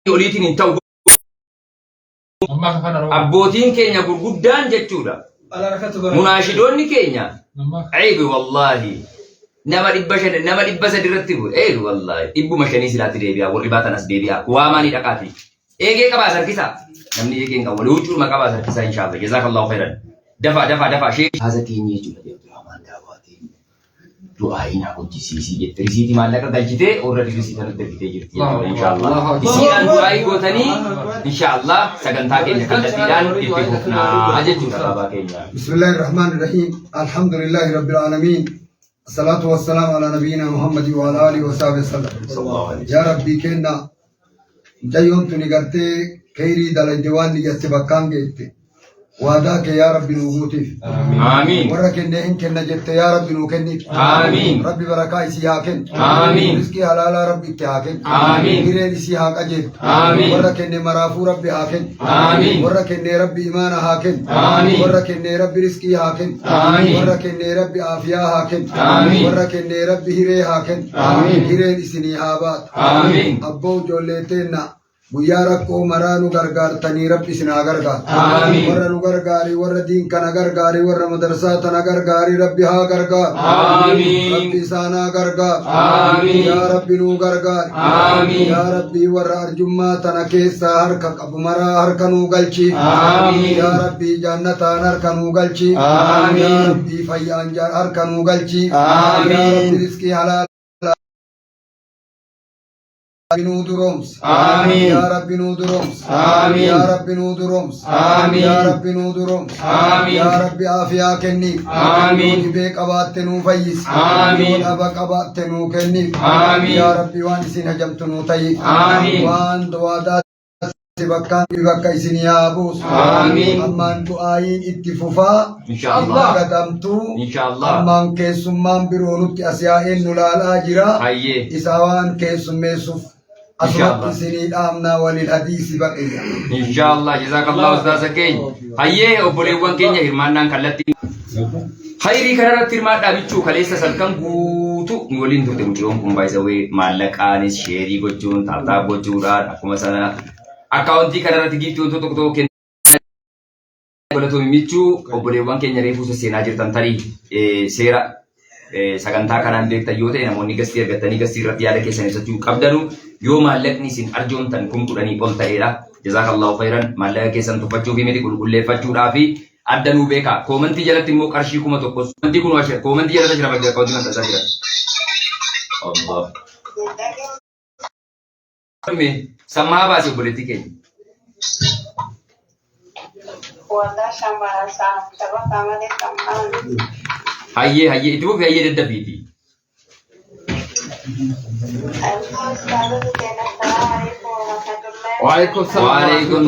وليتين انتو أبوتين كينيا غرغدان جتشودا مناشدون كينيا عيب والله نما دبش درتبو عيب والله ابو مشاني سلات ديبيا ورباتا ناس ديبيا واماني دقاتي ايجي كبا سركيسا نمني ايجي كاول وجو ما كبا سركيسا ان شاء الله جزاك الله خيرا دفع شيء هذا كيني جودا الرحمن دعواتي دعائنا كنت سيسي جتريسيتي مالك دلجته اوريدي ريسيتي دلجته جرتي ان شاء الله سيان دعائي غوتني ان شاء الله سغنتا كينيا كلتيدان يتفقنا اججودا بابا كينيا بسم الله الرحمن الرحيم الحمد لله رب العالمين الصلاة والسلام على نبينا محمد وعلى آله وصحبه وسلم يا ربي كنا جايون تنيغرتي خيري دال جوان نيجت بكان جيت وعداك يا ربي نوغوتي آمين ورك إن كنا جت يا ربي نوكني آمين ربي بركاي سياكن آمين رزقي حلال ربي كياكن آمين غيري سياك أجد آمين ورك إن مرافو ربي هاكن آمين ورك إن ربي إيمان هاكن آمين ورك إن ربي رزقي هاكن آمين ورك إن ربي عافية هاكن آمين ورك إن ربي هيري هاكن آمين هيري سني هابات آمين أبو جولتنا بياركو مرانو غرغار تني ربي سنا غرغار آمين ورنو غرغاري ور دين كنا غرغاري ور مدرسة تنا غرغاري ربي ها غرغار آمين ربي سانا غرغار آمين يا ربي نو غرغار آمين يا ربي ور أرجما تنا كيسا هرك أبمرا هرك نو غلشي آمين يا ربي جنة هرك نو غلشي آمين يا ربي فيان جار هرك نو غلشي آمين يا ربي رزقي حلال نودرومس آمين يا ربي نودرومس آمين يا ربي نودرومس آمين يا ربي نودرومس آمين يا ربي عافية كني آمين بيك أبات نو فيس آمين أبك أبات نو كني آمين يا ربي وان سين هجمت نو تي آمين وان دوادات بكان بكا سينيا أبوس آمين أمان دعائين اتفوفا إن شاء الله قدمتو إن شاء الله أمان كيسمان برونت أسيائن نلالا جرا حيه إساوان كيسم ميسوف إن شاء الله. أصبحت سنين آمنا وللحديث بقية إن شاء الله جزاك الله أستاذ كين حيه أبوليوان كينيا هرمانان كالتي خيري كرر ترمات أبيتشو كليسا سلكان غوتو نولين ترتي مجرم كمبايزاوي مالك آنس شيري غوتشون تاتا غوتشوران أكو مثلا أكاونتي كرر تجيبتو تو كين ميتشو أبوليوان كينيا ريفوس سيناجر تنتري سيرا sagantaa kanaan beektan yoo ta'e namoonni gastii argatanii gastii irratti yaada keessan ibsachuu qabdanu yoo maallaqni isin arjoomtan kun kudhanii ol ta'eedha jazaakallahu khairan maallaqa keessan tuffachuu fi miti qulqulleeffachuudhaa fi addanuu beekaa koomantii jalatti immoo qarshii 1,000 koomantii kun waashee koomantii jalatti jira bakka akkaawuntii kan tasaa jira Allah sammaa baasee obboleettii keenya Wanda shambara sa shaba kamade kamman hayyee itti buufee hayyee daddabiiti Waalaikum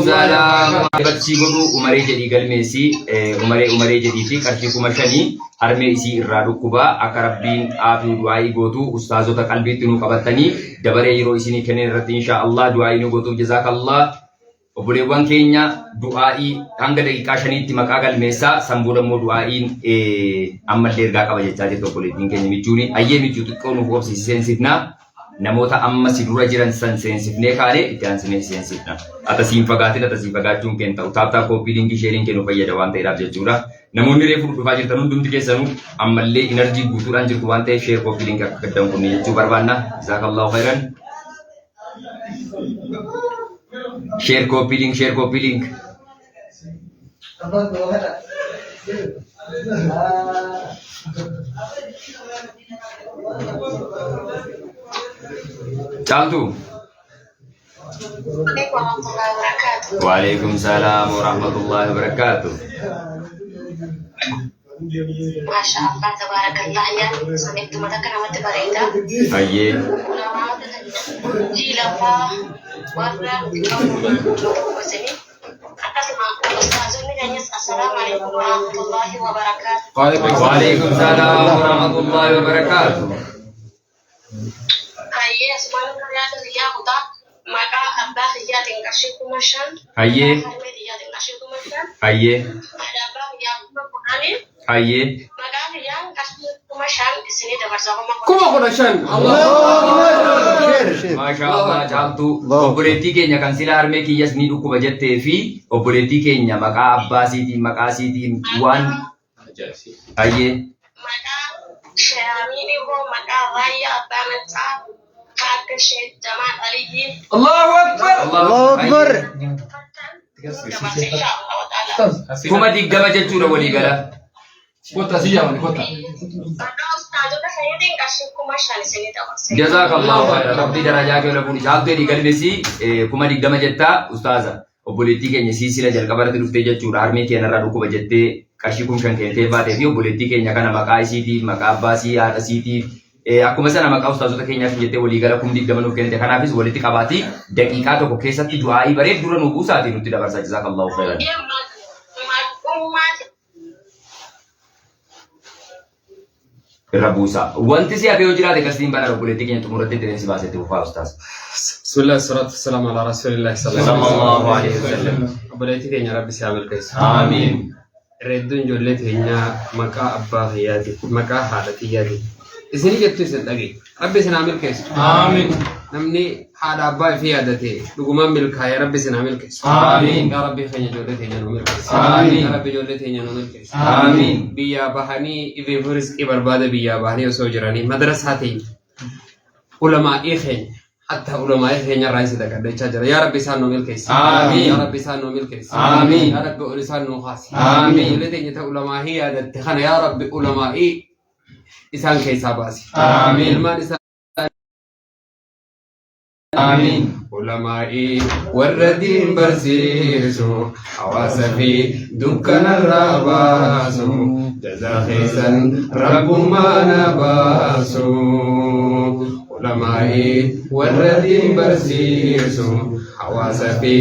salam barsi godhu umaree jedhii galmeessi umaree jedhii fi qarshii 5,000 harmee isii irraa dhukkubaa akka rabbiin aafii du'aa'ii gootu ustaazota qalbiitti nu qabatanii dabaree yeroo isinii kennan irratti insha Allah du'aa'ii nu gootuuf jazaakallah obboleewwan keenya du'aa'ii hanga daqiiqaa 5tti maqaa galmeessaa sanbooda immoo du'aa'iin ammallee ergaa qaba jechaa jirtu obboleettiin keenya michuuni ayyee michuu xiqqoo nuuf obsisi seensifnaa namoota amma si dura jiran san seensifnee kaane itti aansinee seensifna atasiin fagaachuun keenya ta'u taaptaa kooppii linkii sheeriin kennu fayyada waan ta'eedhaaf jechuudha namoonni reefu dhufaa jirtan hundumti keessanuu ammallee inerjii guutuudhaan jirtu waan ta'eef sheer kooppii linkii akka gaddan kunne jechuu barbaanna jazaakallahu khairan share copy link Caltu Waalaikumsalam warahmatullahi wabarakatuh Masya Allah, tabarakallah ya. Sampai itu mata kan amat berita. Aye. Ulama jilapa warna kamu sini. Atas nama Ustazul Midanyas. Assalamualaikum warahmatullahi wabarakatuh. Waalaikumsalam warahmatullahi wabarakatuh. Haye, semalam kalian dia muta maka abah dia tinggal syukumashan. Haye. Dia tinggal syukumashan. Haye. Ada abah yang berpunanin. Haye. Maka yang kasih kumashan di sini dapat كما قلنا شان الله ما شاء الله جالتو وبوليتي كينيا كان سيلا هرمي كي يسني دوكو بجت في وبوليتي كينيا مكا عباسي دي مكا سيدي وان أيه مكا شاميني هو مكا رايا بامتا كاكشي جمال علي الله أكبر الله أكبر كما دي جما جتورا ولي قلا كوتا سيجا كوتا جزاك الله خير ربي درجاك ولا بني جالتو دي قلبي سي كما دي جما جتا أستاذة وبوليتي كينيا سيسيلا جل كبرت لفتة جتورا هرمي كينا رادوكو بجتة كاشيكم شان كنتي باتي في وبوليتي كينيا كنا مكا سيدي مكا عباسي هذا سيدي aku masa nama kau ustaz kayaknya sejete wali gara kum digda manu kene kana habis wali tikabati dakika to ko kesati duai bare dura nubu saat itu tidak bersa jazakallahu khairan rabusa wanti si abe ujira de kastim bana politik yang tumurate de si base tu fa ustaz بسم الله والصلاة والسلام على رسول الله صلى sallallahu alaihi wasallam بلاتي يا رب سيعمل كيس amin ردون جولت هنا مكا أبا هياتي مكا حالتي هياتي إسني جبت سنتاجي ربي سنعمل كيس amin نمني حال أبا في هذاتي لقمان ملكها يا ربي سنعمل كيس آمين. يا ربي خير جولت هنا نعمل كيس آمين. يا ربي جولت هنا نعمل كيس آمين. بيا بحني إبي فرس إبرباد بيا بحني وسوجراني مدرساتي علماء إخين حتى علماء إخين رئيس دكتور تجار يا ربي سانو ملك كيس آمين. يا ربي سانو ملك كيس آمين. يا ربي أولسان نخاس آمين. جولت هنا علماء هي هذا تخنا يا ربي علماء إسان كيس باسي آمين. علماء إسان amin علمائي والردين برسيسو حواسفي دكان الراباسو جزا خيسا رب ما نباسو علمائي والردين برسيسو حواسفي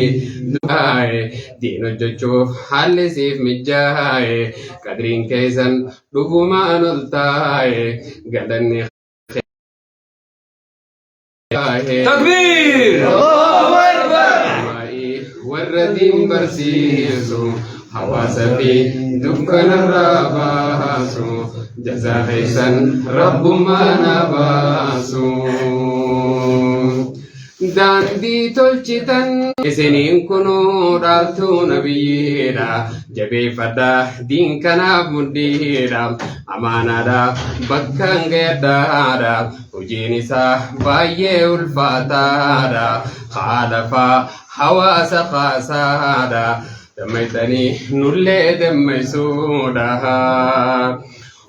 دكاي دين الجوشوف حال سيف مجاي قدرين كيسا لقما نلتاي قدني takbir Allahu akbar والردين برسيسو حواسفي دكان الراباسو جزا خيسا رب ما نباسو داندي تلچتن اسنين كنو رالتو نبينا جبي فدا دين كنا مدينا امانا دا بكان غدا وجينسا بايه الفاتادا خالفا حواس خاسادا دميتني نولي دميسودا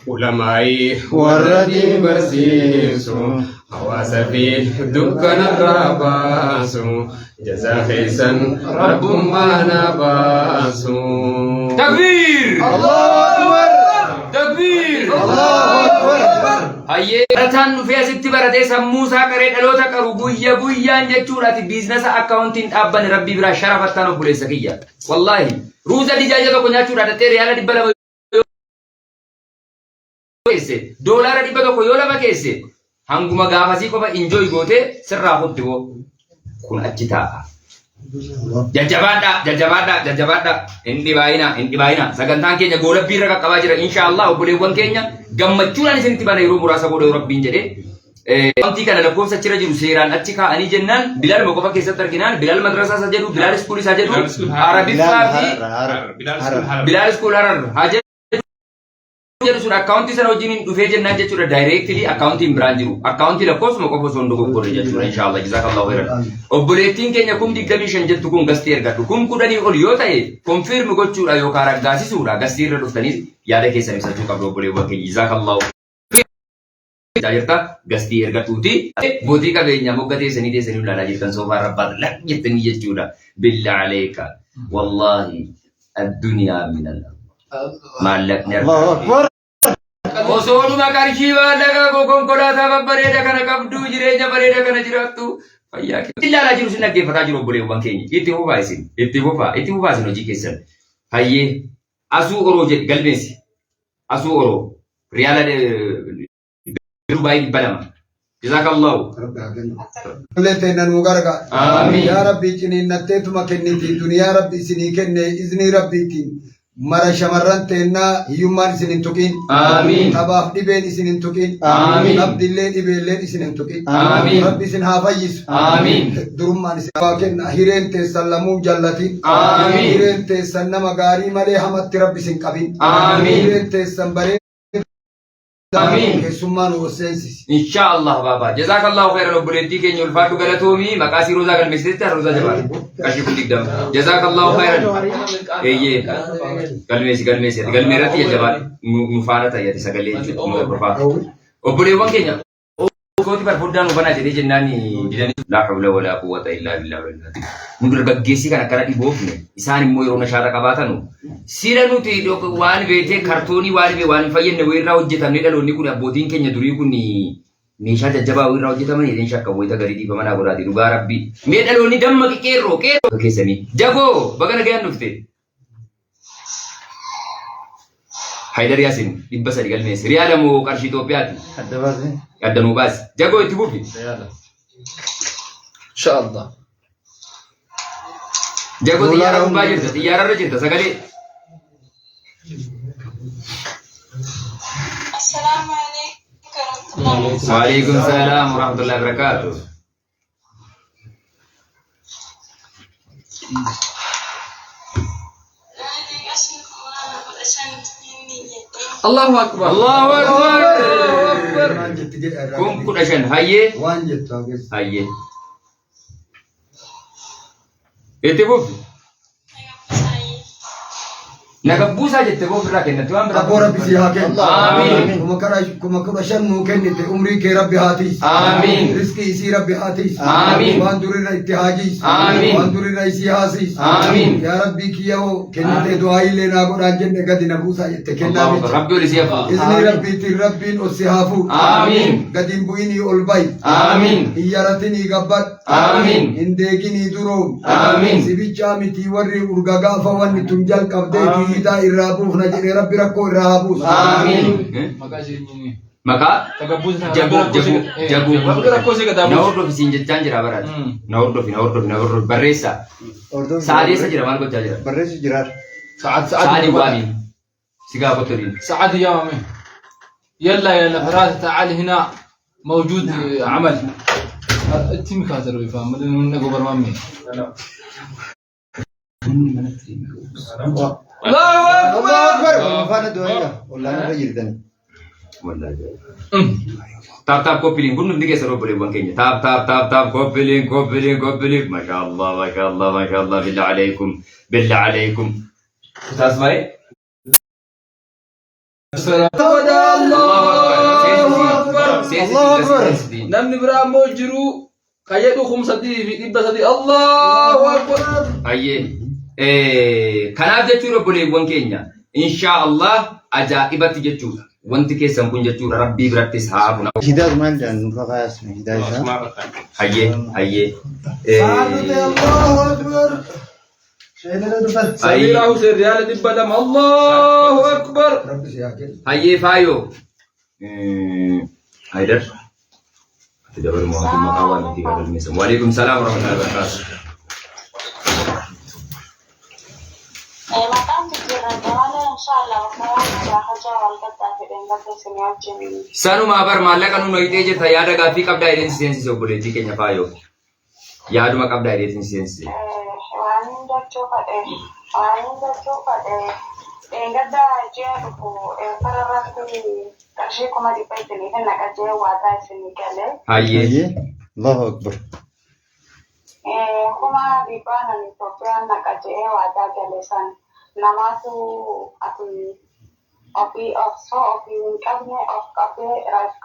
علمائي والردين برسيسو حواسفي دكان الراباسو جزا خيسا رب ما نباسو takbir الله أكبر takbir الله أكبر hayyee barataan dhufee asitti baratee sammuu isaa qaree dhaloota qabu guyya guyyaan jechuudhaati biizinasa akkaawuntiin dhaabbanni rabbii biraa sharafattaan obboleessa kiyya wallaahi ruuza dijaaja tokko nyaachuudhaa dhattee riyaala 200 keesse doolaara 100 yoo lama keesse hanguma gaafasii qofa injooy gootee sirraa hutti hoo kun achi taa'a. Jajjabaadha hindi baay'ina sagantaan keenya goolabbii irra qaqqabaa jira inshaallah obboleewwan keenya gammachuudhaan isinitti bana yeroo muraasa booda rabbiin jedhee wanti kana lakkoofsa achirra jiru seeraan achi kaa'anii jennaan bilaal qofa keessatti arginaan bilaal madrasaa isa jedhu bilaal iskuul isa jedhu arabiffaa fi bilaal iskuul harar haa jedhu sun akkaawuntii sana wajjin dhufee jennaan jechuudha daayireektilii akkaawuntiin biraan jiru akkaawuntii lakkoofsuma qofa osoo hin dogoggorre jechuudha inshaallah jazaakallahu khairan obboleettiin keenya 25 jettu kun gastii ergadhu 10 ol yoo ta'e konfirmi gochuudha yookaan raggaasisuudha gastii irra dhuftanii yaada keessan ibsachuu qabdu obboleewwan keenya jazaakallahu jirta gastii ergadhuuti bootii qabeenya mogga teessanii ilaalaa jirtan soofaa rabbaat lak jettanii jechuudha billa aleeka wallaahi addunyaa minal maallaqni argaa osooduma qarshii maallaqa konkolaataa babbareeda kana qabdu jireenya bareeda kana jiraattu fayyaa kee ilaalaa jiru sin dhaggeeffataa jiru obboleewwan keenya itti fufaa isin hojii keessan hayyee asuu oroo jedhi galmeessi asuu oroo riyaala dubaayii 200 jazakallahu لتنا نوغرغا آمين. يا ربي جنين نتيتما كنتي دنيا ربي سني كني إذني ربي تين mara shamarran teennaa hiyyummaan isin hin tuqin. Amiin. Tabaaf dhibeen isin hin tuqin. Amiin. Abdillee dhibeelleen isin hin tuqin. Amiin. Rabbi isin haa fayyisu. Amiin. Durummaan isin haa kenna. Hireen teessan lamuun jallatin. Amiin. Hireen teessan nama gaarii malee hamatti Rabbi isin qabin. Amiin. Hireen teessan baree. Amiin. Keessummaan hooseensis. Inshallah baba. Jazakallahu khairan obboleettii keenya ulfaadhu galatoomi maqaasii roozaa galmeessitetti roozaa jabaan. Qarshii kun digdama. Jazakallahu khairan. Eeyyee. Galmeessi. Galmeerratti jajjabaan nu faana tayyate sagalee jechuudha. Nu hordofaa. Obboleewwan keenya. Kooti barbaadaan uffannaa jedhee jennaan didanii laa hawla walaa quwwata illaa billaa walaa. Nu dargaggeessi kan akkana dhiboofne isaan immoo yeroo nashaara qabaatanu sira nuti waan beekee kartoonii waan hin fayyadne wayirraa hojjetamne dhaloonni kun abbootiin keenya durii kun meeshaa jajjabaa wayirraa hojjetaman jedheen shakka wayita garii dhiifamanaa godhaati dhugaa rabbii. Mee dhaloonni damma qeerroo keessanii jagoo baga nagayaan dhufte. Haydar Yaasin 300 galmeessi riyaala moo qarshii Itoophiyaati? Adda nuu baasi. Jagoo itti buufi. Inshallah. Jagoo xiyyaara gubbaa jirta. Xiyyaararra jirta sagalee. Assalamu alaikum. Wa alaikum salaam wa rahmatullahi wa barakatuh. Allahu Akbar. Allahu Akbar. Waan jetti jedha. Kun 15 hayyee. Waan jettu hageessu. Hayyee. Itti buufi. Naga buusaa jette boo ofirraa kennatti waan biraa. Aboo Rabbi si haa kennu. Amiin. Kuma kudha shan nuu kennite umrii kee Rabbi haa tiisu. Amiin. Riskii isii Rabbi haa tiisu. Amiin. Waan durirra itti haa jiisu. Amiin. Waan durirra isii haasiisu. Amiin. Yaa Rabbi kiyyoo kennite du'aa illee naa godhaan jenne gadi na buusaa jette kennaa miti. Rabbi ol isii hafu. Izni Rabbiitiin Rabbiin ol si haa fuudhu. Amiin. Gadiin bu'inii ol bayi. Amiin. Hin yaratinii gabbadhu. Amiin. Hin deeginii duroomi. Amiin. Sibichaa miti warri urga gaafa wanni tun jalqabdeetii hiitaa irraa buufna jedhee Rabbi rakkoo irraa haa buusu. Amiin. Maka jabu na hordofi siin jechaan jira baraati. Na hordofi barreessa. Saadeessa jira maal gochaa jira? Barreessi jiraata. Saadi waami. Sigaa qottoliin. سعد يا مامي يلا فراس تعال هنا موجود عمل انت مكاتر فاهم من قبر مامي Allahu Akbar. Faana du'aa ollaan irra jirtan. Tap koppiliin kun nuti keessa obboleewwan keenya. Tap koppiliin. Mashallah. Billah alaykum. Tasmaa'e. نمني برا موجرو كيدو خمسة في إبا سدي الله أكبر Hayyee. Kanaaf jechuudha obboleewwan keenya. Inshaallah ajaa'ibatti jechuudha. Wanti keessan kun jechuudha rabbii birattis haa hafu. Hidaas maal jedhan nufa kaayasme hidaa isaa. Hayyee. Allahu Akbar. سميرة حسين ريال دبا دم الله أكبر Rabbi si haa kennu. Hayyee faayoo. Haydar. Ati dabalu mootummaa qaawwaa miti kadhalmeessa. Waalaikum salaam wa rahmatullahi wa barakatuh. Maqaan jijjiirraa gabaala inshallah wakkaan hojaa walqaxxaa fedhan bakka isin wajjin. Sanumaa bar maallaqa nu noyitee jirta yaada gaaffii qabdaa jedheen seensise obboleettii keenya faayoo. Yaaduma qabdaa jedheen seensise. Waan jechuu fadhe gadda ji'a dhufu kararratti qarshii 100 isinii kenna qajee waadaa isinii galee. Hayyee. Allahu Akbar. Kuma dhibbaanan Itoophiyaan naqajee waadaa gale san namaatu ati ofii hin qabne of qabee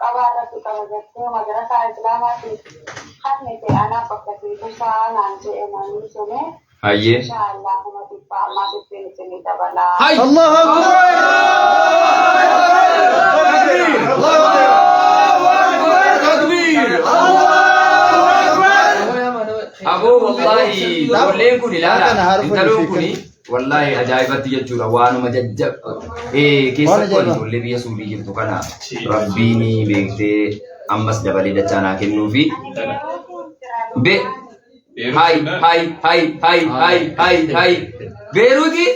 qabaa irratti qaba jettee madrasaa islaamaatiif kannite anaaf bakka fiigusaa naan jedhe namni suni. Hayyee. Inshallah kuma dhibbaa ammaa sittiin isinii dabalaa. Allahu Aboo wallahi ijoolleen kun ilaala intaloon kun wallahi ajaa'ibatti jechuudha waanuma jajjab keessatti wal ijoollee biyya suudii jirtu kana rabbiin beektee ammas dabalee dachaa naa kennuu fi be hai Beeruuti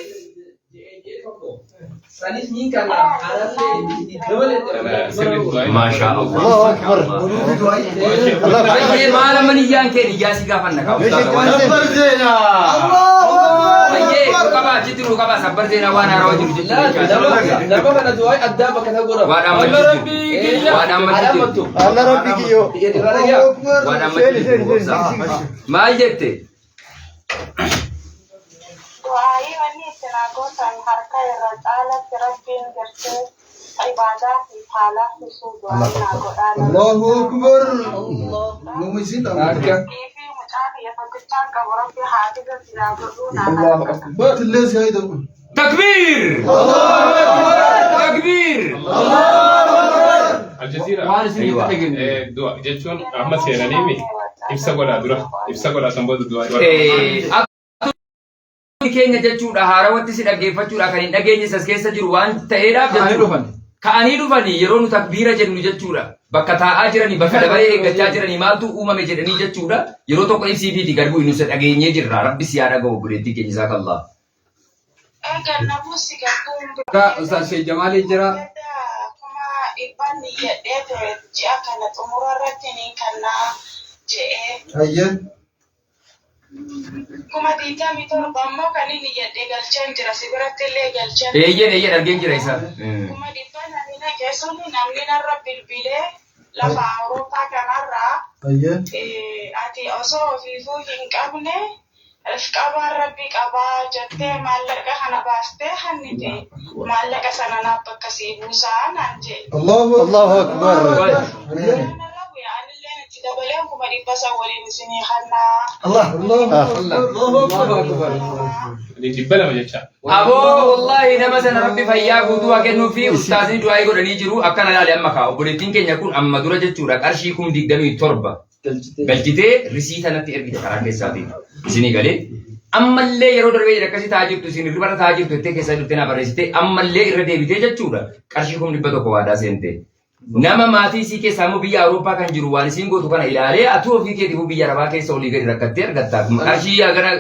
ما شاء الله الله أكبر الله طيب ما لما نيجان كي نيجاسي قافنا صبر زينا طيب ركبا جدي ركبا صبر زينا وانا راوي جدي لما كان دواي أدابك هذا وانا ما جدي وانا ما جدي الله ربي كيو وانا ما جدي ما جدي وهي وني تناقض harka irra caalatti rabbiin gartee ibaadaa fi haala fisuuf الله أكبر نمسيت في مجال يفتشان كبرت حافظ الله أكبر تلس هاي دم تكبير تكبير الجزيرة وأنا سنين أيوة. تحقن دعاء جتشون أحمد سيرانيمي إبسا قولا درا إبسا قولا سنبوذ دعاء keenya jechuudha haarawatti si dhaggeeffachuudha kan hin dhageenye sas keessa jiru waan ta'eedhaaf jechuudha ka'anii dhufanii yeroo nu takbiira jennu jechuudha bakka taa'aa jiranii bakka dabaree eeggachaa jiranii maaltu uumame jedhanii jechuudha yeroo tokko ibsiifiiti gad bu'u nusa dhageenyee jirra rabbi si yaa dhaga'u buleettii keenya isaa kallaa. eegan nabuusi gadduun Ustaz Sheikh Jamal jira. kuma ibbanni jedhee ture ji'a kana xumura irratti ni kannaa je'ee هيا kuma diitamii torba ammoo kan inni jedhee galchaan jira si biratti illee galchaan Eeyyeen argeen jira isa. kuma dhibba namni keessumaa namni narra bilbilee lafa Awurooppaa kanarraa هيا ati osoo ofiifuu hin qabne qabaan rabbi qabaa jettee maallaqa kana baastee hannite maallaqa sana naaf bakka sii buusaa naan jee. الله أكبر dabaleen kuma dhibba san waliin isinii hannaa. الله الله أكبر جبلا ما جتشا Aboo wallahi nama sana rabbi fayyaa guutuu haa kennuu fi ustaasni du'aa godhanii jiru akkana ilaali amma kaa obboleettiin keenya kun amma dura jechuudha qarshii 27,000 galchitee risiita natti ergite karaa keessaatiin isinii galee ammallee yeroo darbee jira akkasii taa'aa jirtu isin irra taa'aa jirtu jettee keessaa dhuftee na barreessitee ammallee irra deebitee jechuudha qarshii 100 waadaa seentee. Nama maatii isii keessaa immoo biyya Awurooppaa kan jiru waan isiin gootu kana ilaalee atu ofii keetiifuu biyya Arabaa keessa olii gadi rakkattee argatta. Qarshii gara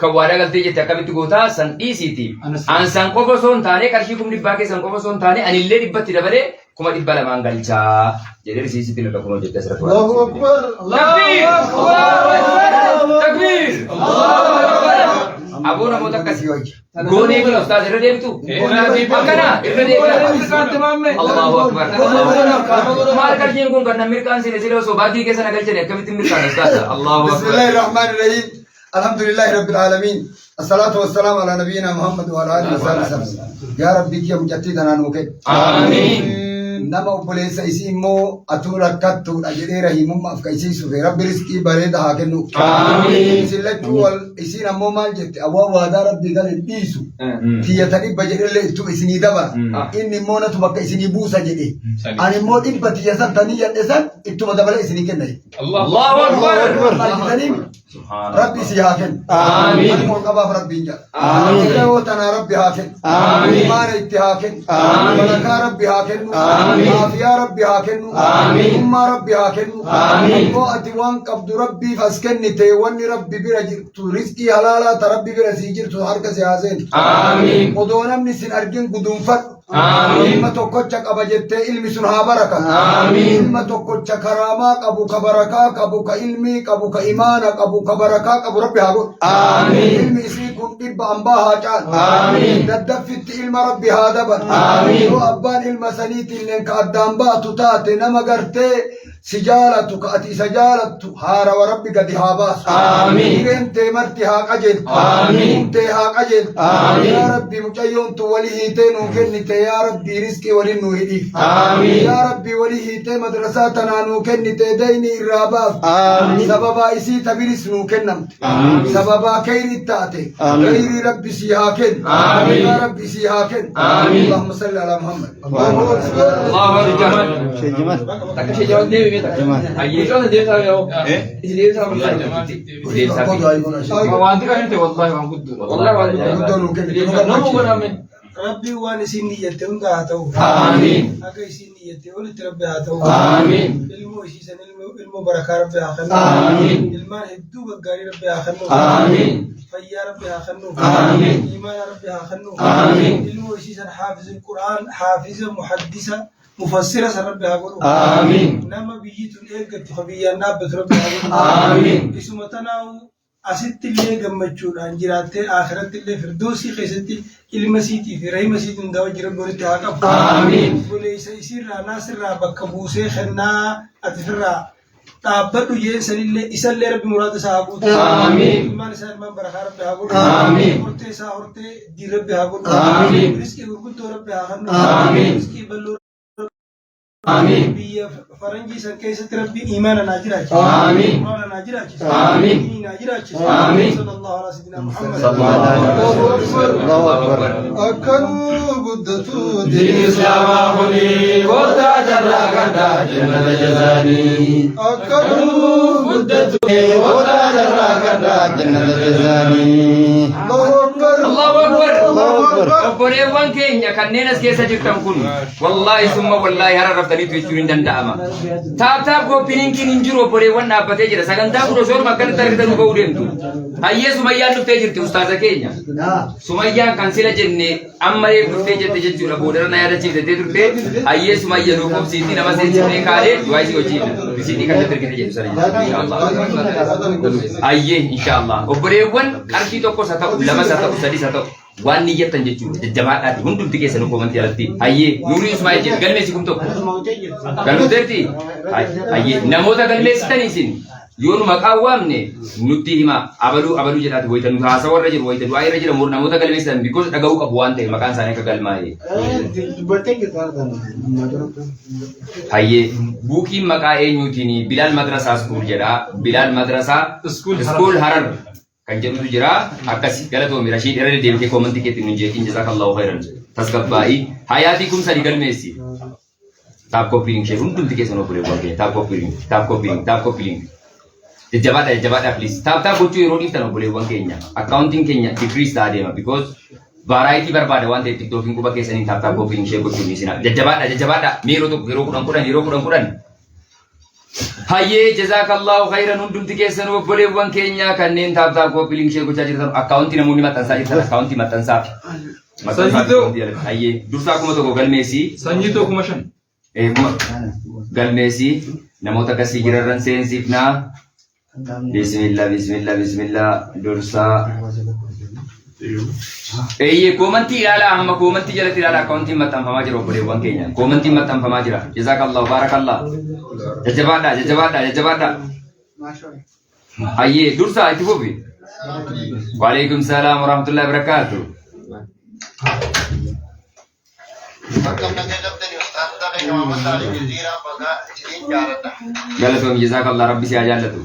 kan waadaa galtee jette akkamitti gootaa san dhiisiiti. An qofa osoo hin taane qarshii 100 keessan qofa osoo hin taane anillee 100 dabalee 200 galchaa jedhee risiisitti nirra kunoo jette asirratti. الله أكبر Takbir! Aboo namoota akkasii wajji. Goonee kun ustaas irra deemtu. Akkana irra deemtu. Allahu Akbar. Maal qarshiin kun kan namni mirkaan sine sile osoo baatii keessa na galchanii akkamitti mirkaan ustaasa. Allahu بسم Akbar. الله الرحمن الرحيم الحمد لله رب العالمين الصلاة والسلام على نبينا محمد وعلى آله وصحبه وسلم يا ربي كي مجتدنا نوكي آمين. nama obboleessa isii immoo atuu rakkattuudha jedhee rahimummaaf ka isii sufe rabbi riskii bareeda haa kennu. Amiin. Isin lachuu wal isiin ammoo maal jette awwaa waadaa rabbii gale dhiisu tiyyata dhibba jedhellee ittuu isinii dabara inni immoo natu bakka isinii buusa jedhe ani immoo dhibba tiyya san tanii jedhe san ittuma dabala isinii kenna Allahu Akbar. maajitanii rabbi isii haa kennu. Amiin. Ani ol qabaaf rabbiin jedha. Amiin. Yeroo tanaa rabbi haa kennu. Amiin. Imaana itti haa kennu. Amiin. Barakaa rabbi haa kennu. Amiin. Aafiyaa rabbi haa kennu. Amiin. Ummaa rabbi haa kennu. Amiin. Immoo ati waan qabdu rabbiif as kennite wanni rabbi bira jirtu rizqii halaalaa ta rabbi bira sii jirtu harka si haa seentu. Amiin. Odoo namni sin argin guduunfadhu. Amiin. Ilma tokkocha qaba jettee ilmi sun haa barakatu. Amiin. Ilma tokkocha karaamaa qabu ka barakaa qabu ka ilmii qabu ka imaana qabu ka barakaa qabu rabbi haa godhu. Amiin. Ilmi isii kun dhibba hambaa haa caalu. Amiin. Daddaffitti ilma rabbi haa dabalu. Amiin. Yoo abbaan ilma saniitiin ka addaan baatu taate nama gartee si jaalatu ka ati isa jaalattu haarawa rabbi gadi haa baasu. Amiin. Dhiireen marti haa qajeeltu. Amiin. Humtee haa qajeeltu. Amiin. Yaa rabbi mucayyoontu walii hiitee nuu kennite yaa rabbi riskii waliin nuu hidhiif. Amiin. Yaa rabbi walii hiitee madrasaa tanaa nuu kennite daynii irraa baaf. Amiin. Sababaa isii tabiris nuu kennamte. Amiin. sababaa khayrii taate. Amiin. Khayrii rabbi sii haa kennu. Amiin. Yaa rabbi sii haa kennu. Amiin. Allahumma salli ala Muhammad. Allahu akbar. Allahu Akbar. Sheikh Jamal Takka Sheikh Jamal deebi beeta. Jamal Ayyee. Sheikh Jamal deebi yoo. Isi deebi saa والله mul'ata. جماعة Qodoo ayyuuna shayii. Wanti kan inni wallahi waan guddaa. Wallahi waan guddaa. Guddoo nuu kennu. Nama godhame. ربي وانا سيني يتم قاتو آمين. أكيد سيني يتم ولد ربي هاتو آمين. علمو شيء علمو بركة ربي آخنو آمين. علمان هدو بقاري ربي آخنو آمين. فيا ربي آخنو آمين. إيمان ربي آخنو آمين. علمو شيء حافظ القرآن حافظ محدثة مفسرة سر ربي هقول آمين. نما بيجي تلقى تخبيا نابت ربي هقول آمين. اسمه تناو أسيت اللي جمّتشون أنجرات آخرت اللي فردوسي خيستي المسيتي في رأي مسيت نداو جرب بريت هاكم آمين. وليس يصير ناصر بكبوسه خنا أتفرع تابدو ينسل اللي يسال ربي مراد صاحبه آمين. ما نسال من بركة ربي هقول آمين. هرتي سهرتي دي ربي هقول آمين. رزقي ورقود ربي هقول آمين. رزقي بلور آمين. بيا فرنجي سكيسة ربي إيمانا ناجراج آمين. قرانا ناجراج آمين. ناجراج آمين. صلى الله على سيدنا محمد الله أكبر. أكلوا بدتو دين إسلام أخوني ودا جرا كدا جنة جزاني. أكلوا بدت ودا جرا كدا جنة جزاني. الله أكبر الله أكبر. الله أكبر. obboleewwan keenya kanneen as keessa jirtan kun wallaahi summa wallaahi hara raftaniitu jechuun hin danda'ama. Taaptaap koppiniinkiin hin jiru obboleewwan dhaabbatee jira. Sagantaa kun osoo akkanatti argitan ba'uu deemtu. Hayyee Sumayyaan dhuftee jirti ustaaza keenya. Sumayyaan kan sila jenne amma dhuftee jette jechuudha. Boodara na yaadachiiftee turte. Hayyee Sumayya nuu qobsiitti nama seensifnee kaadee du'aa isii hojii isiitii kan irratti argite jedhu sana jechuudha. Hayyee inshaallah. Obboleewwan qarshii tokkos haa ta'u lamas haa ta'u sadis haa ta'u. Waan niyyattan jechuudha jajjabaadhaati hundumti keessanuu koomantii alatti hayyee nuurii Ismaa'il jedhu galmeessi kun tokko kan nuteetti hayyee namoota galmeessitanii isin yoo nu maqaa waamne nutti hima abaluu jedhaati wayita nu haasawa irra jiru wayita du'aa irra jira namoota galmeessitan bikoos dhaga'uu qabu waan ta'e maqaan isaanii akka galmaa'e hayyee buukiin maqaa eenyuutiin Bilaal Madrasaa Skuul jedha Bilaal Madrasaa Skuul Harar kan jedhutu jira akkasi galatoomi Rashiid irra deemtee koomantii keetti nu jeetiin jazakallahu khairan tasgabbaa'ii hayaatii kun sadi galmeessi taap koppiliing shee hundumti keessan obboleewwan keenya taap koppiliing jajjabaadha please taap gochuu yeroo dhiiftan obboleewwan keenya akkaawuntiin keenya dikriis ta'aa deema because varaayitii barbaada waan ta'eef tiktookiin quba keessanii taap koppiliing shee gochuu ni sina jajjabaadha yeroo tokko yeroo kudhan hayyee jazakallahu khairan hundumti keessan obboleewwan keenya kanneen taap koppiliing shee gochaa jirtan akkaawuntii namoonni maxxansaa jirtan akkaawuntii maxxansaa hayyee dursaa kuma tokko galmeessi sanyii tokko kuma shan galmeessi namoota akkasii jirarran seensifnaa bismillah dursaa koomantii ilaalaa amma koomantii jalatti ilaalaa akkaawuntiin maxxanfamaa jira obboleewwan keenya koomantiin maxxanfamaa jira jazakallahu baarakallah jajjabaadha hayyee dursaa itti fufi waalaikum salaam warahmatullahi wabarakatuh galatoom jazakallah rabbi si haa jaallatu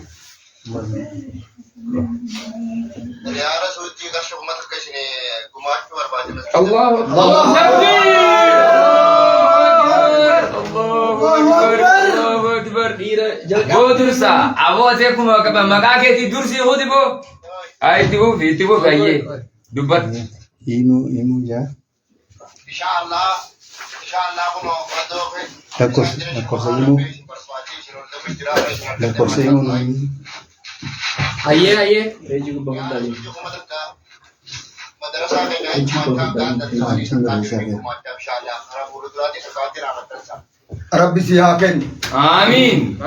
الله أكبر درسا أبواتكم مكاكي درسي خذي بو أي تبو كاية دبت إيمو جا إن شاء الله كم Hayyee ربي سيهاكن آمين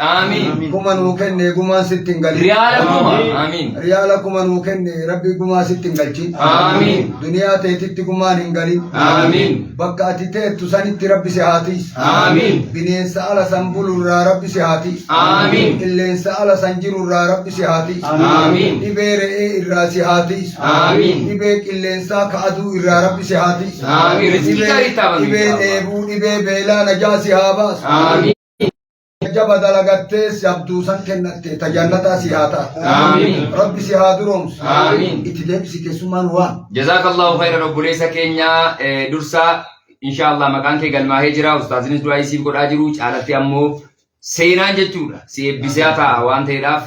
آمين كما نوكن كما ستنقل ريالكما آمين ريالكما نوكن ربي كما ستنقل آمين دنيا تيتت كما ننقل آمين بقاتي تيت سنت ربي سيهاتي آمين بنين سأل سنبول ربي سيهاتي آمين اللين سأل سنجر ربي سيهاتي آمين إبير الراسي هاتي آمين إبيك اللين ساك عدو ربي سيهاتي آمين إبيك إبيك بيلا نجاسي هاباس آمين جب دلغتس يبدو سكنت تجنتا سيهاتا آمين ربي سيهادرومس آمين اتدب سكسمان وان جزاك الله خيرا رب ليس كينيا درسا إن شاء الله مكان كي قال ما هجرا أستاذين دعاء يسيب قد أجروج على تيامو سينان جتورا سيب بسياتا وان تيلاف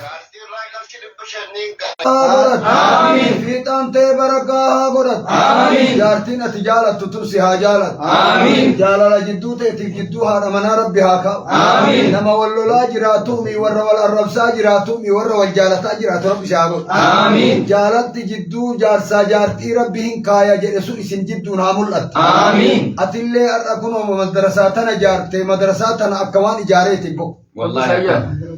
آمين في تانتي بركة قرد آمين جارتين تجالة تترسي هاجالة آمين جالة جدو تيتي جدوها نمنا ربي هاكا آمين نما والولا جراتومي ورّا والأرب ساجراتومي ورّا والجالة تاجرات ربي شاقو آمين جالة جدو جارسا جارتي ربي كايا جرسو اسم جدو نامولت آمين أتلي أرأكونو مدرساتنا جارتي مدرساتنا أكوان إجاريتي بو والله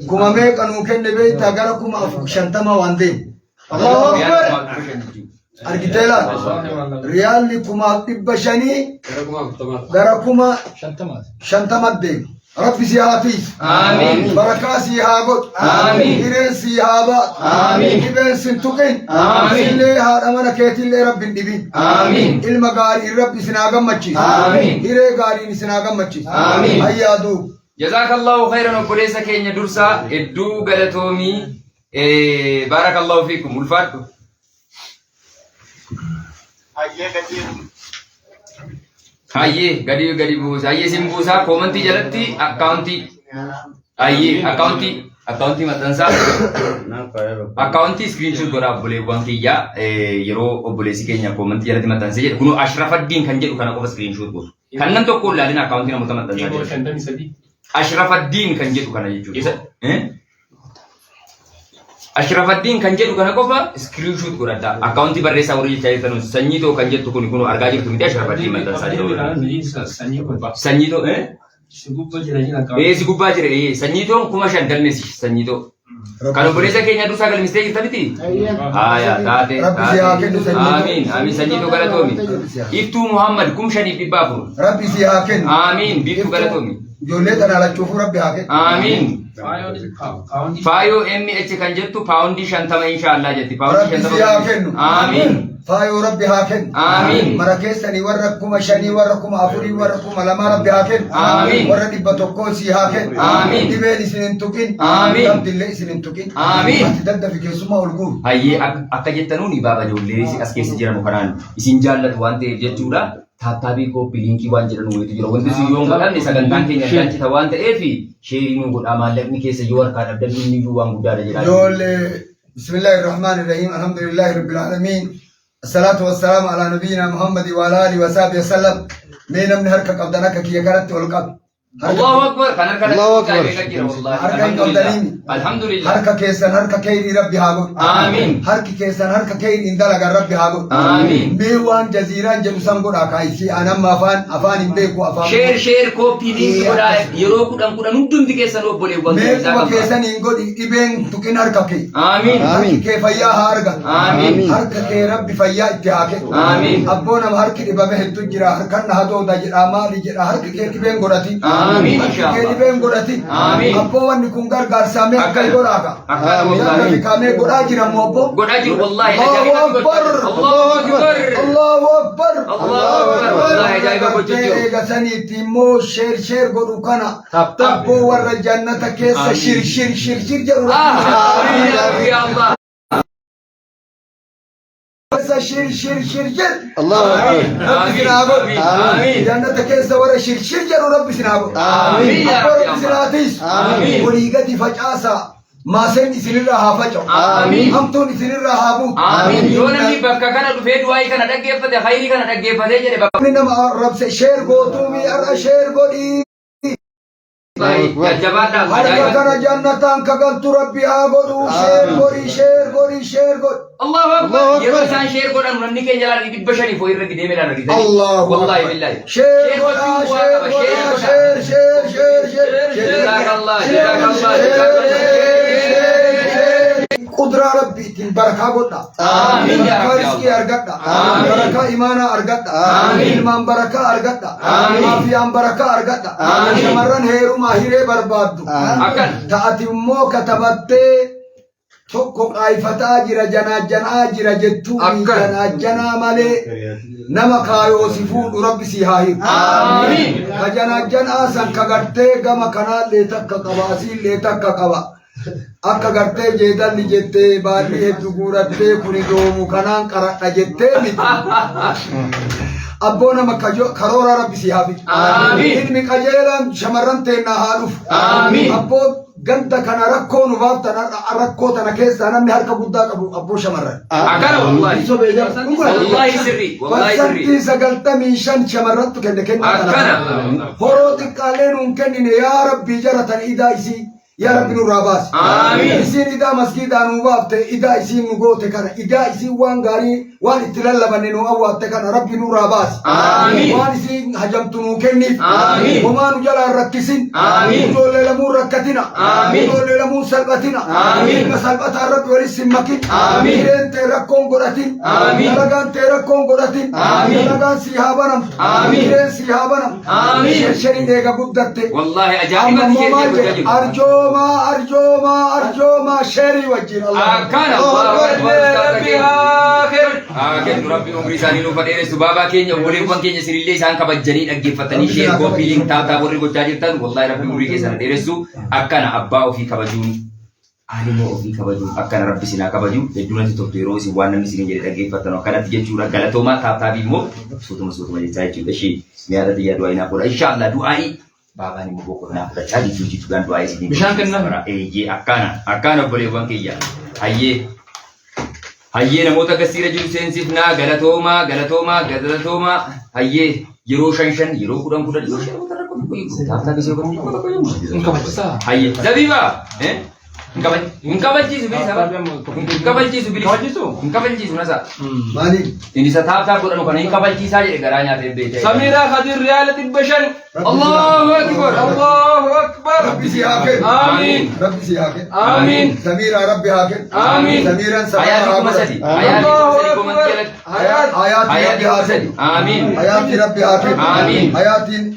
كما ميك أنو كن بيت أجركم شنتما واندين الله أكبر أرجتلا ريال لكم أبشني دركما شنتما دين ربي سيهاتيس آمين بركة سيهابot آمين إيران سيهابات آمين إبن سنتوكين آمين اللي هارمنا كيت اللي رب الدبين آمين المقاري رب سناغم مچي آمين إيران قاري سناغم مچي آمين أيادو جزاك الله خيرا وبوليس كينيا درسا ادو غلطومي بارك الله فيكم والفاتو هاي غدي بوس هاي سيمبوسا كومنتي جلتي اكاونتي متنسا اكاونتي سكرين شوت غرا بولي وانكيا يرو بوليس كينيا كومنتي جلتي متنسا كنو اشرف الدين كان جدو كان سكرين شوت بوس كان نتو كل لنا اكاونتي متنسا أشرف الدين كان جدو كان يجوا أشرف الدين كان جدو كان كوفا سكرين شوت كوردا أكاونتي بريسا وري جايتانو سنيتو كان جدو كوني كونو أرجعير تميت أشرف الدين متى سنيتو سيكوبا جري سنيتو كوما شندل ميسي سنيتو كانوا بريسا كينيا دوسا كل مستيك تبتي تاتي آمين سنيتو كالتومي إفتو محمد كم شني ببابو ربي سيهاكن آمين بيتو كالتومي جولة أنا لا تشوف ربي هاكن آمين فايو امي اتش كان جتو باوندي شانتما ان شاء الله جتي باوندي ربي سيهاكن آمين فايو ربي هاكن آمين مركزني وركم شني وركم أفري وركم لما ربي هاكن آمين ورد بتوكو سيهاكن آمين دبل سنين توكين آمين رب الله سنين توكين آمين تدد في كسمة والقول هاي أكجتنوني بابا جولي أسكيس جيران مكانان إسين جالت وانتي جتورا تابي كو بيلينكي وانجران ويتو جرو وانتي سيوم كلام نساقن كانكي نجان كتا وانت إيفي شيري نقول أمالك نكيس يوار كان أبدال من نجو وانقو دارا جران جول بسم الله الرحمن الرحيم الحمد لله رب العالمين الصلاة والسلام على نبينا محمد وعلى آله وصحبه وسلم مين من هركك أبدانك كي يكرت والقب الله أكبر كان الله أكبر الحمد لله هركك كيسن هركك كيري ربي هاغو آمين هركك كيسن هركك كيري اندلق ربي هاغو آمين ميوان جزيران جلسان قد أكايسي أنا ما أفان بيكو أفان شير كوبي لينك ولا يروكو دم كنا ندم بكيسن وبولي ميكو كيسن إنقود إبين تكين هركك آمين هركك فيا هارغا آمين هركك ربي فيا اتحاك آمين أبونا هركك إبابه التجرى هركنا هدو دجرى مالي جرى هركك إبين قراتي آمين إن شاء الله إبين قراتي آمين أبوان نكون غرغر سامي أكل قراغا والله كامي قراجر موبو قراجر والله الله أكبر الله أكبر الله أكبر الله أكبر والله جايبه بوجهه غساني تيمو شير قرو كنا أبو ور الجنة كيس شير جرو آمين يا الله شير جر الله آمين جنة كيس ورا شير جر رب سنابو آمين رب سناتيس آمين وليغتي فجاسا ما سن سنرا هافجو آمين همتون سنرا هابو آمين يونني بكا كان دفه دعاي كان دغيفته خيري كان دغيفته جدي نما رب سے شیر گوتومی ار شیر گودی يا جبادا هر كان جنتان كغل ربي هاغو شیر گود الله اكبر يرسان شير قران مني كي جلال دي بشري فوير دي ميلا ردي الله والله بالله شیر جزاك الله قدرة ربي تين بركة قدنا آمين يا رب رزقي أرغتا بركة إيمانا أرغتا إلمان بركة أرغتا مافيان بركة أرغتا شمرن هيرو ماهيري بربادو تأتي مو كتبت tokko qaayfataa jira janaa jira jettuun janaa malee nama kaayoo si fuudhu rabbi si haa hiru amiin ka janaa san ka gartee gama kanaallee takka qaba asiillee takka qaba akka gartee jeedalli jettee baalli hedduu guurattee kuni doomu kanaan qaradha jettee miti أبونا مكرونا ربي سيابي آمين إني كجيلان شمرن تنا هالوف آمين أبو ganda kana rakkoo nu baaftan rakkoo tana keessa namni harka guddaa qabu abboo shamarran. Akkana wallahi sirri wallahi sirri. Parsantii 95 shamarrattu kenne akkana. Horoo xiqqaalee nuun kennine yaa rabbii jaratan idaa isii. يا رب نور عباس آمين إسين إذا مسجد أنو بابت إذا إسين نقوت كان إذا إسين وان غاري وان اتلال بنينو أوات كان رب نور عباس آمين وان إسين هجمتنو كنيف آمين وما نجلا الركسين آمين نقول لمو ركتنا آمين نقول لمو سلبتنا آمين مسلبت الرب ورسم مكين آمين إن تركون قرتين آمين لغان تركون قرتين آمين لغان سيهابنا آمين إن سيهابنا آمين شرين ديغا بدت والله أجابي أرجوما شيري وجين الله أكان ربي عمري ساني نو فدير سبابا كينيا ولي وان كينيا سيريلي سان كبجني أجفتني شير كوبي لين تاتا وري كوجاجرتان والله ربي عمري كيسان ديرسو أكان أبا في كبجون علمو في كبجون أكان ربي سنا كبجون بدون تطيرو سي وانا مسيرين جري أجفتان وكان تيجي جورا غلطوما تاتا بيمو سوتما جاي تيجي شيء ميادا تيجي دعائنا قول إن شاء الله دعائي Baba ni muboko na furaha juji tugan doa isi ni. Bishan kenna. Ye akana boleh bang kiya. Hayye na mota kasira juju sensif na galatoma. Hayye yero shanshan yero kudang yero shanshan mota rakot kuy. Tafta kisi ko Inka bachsa. Hayye zabiba. Inka bachi subili sama. Inka bachi subili. Inka bachi sunasa. Mani. Ini sa tafta kudan ko na inka bachi saja garanya tebe. Samira Khadir reality bashan. الله أكبر الله أكبر ربي سيهاكن آمين ربي سيهاكن آمين سميرة ربي هاكن آمين سميرا حياتكم مسدي حياتي ربي هاكن آمين حياتي ربي هاكن آمين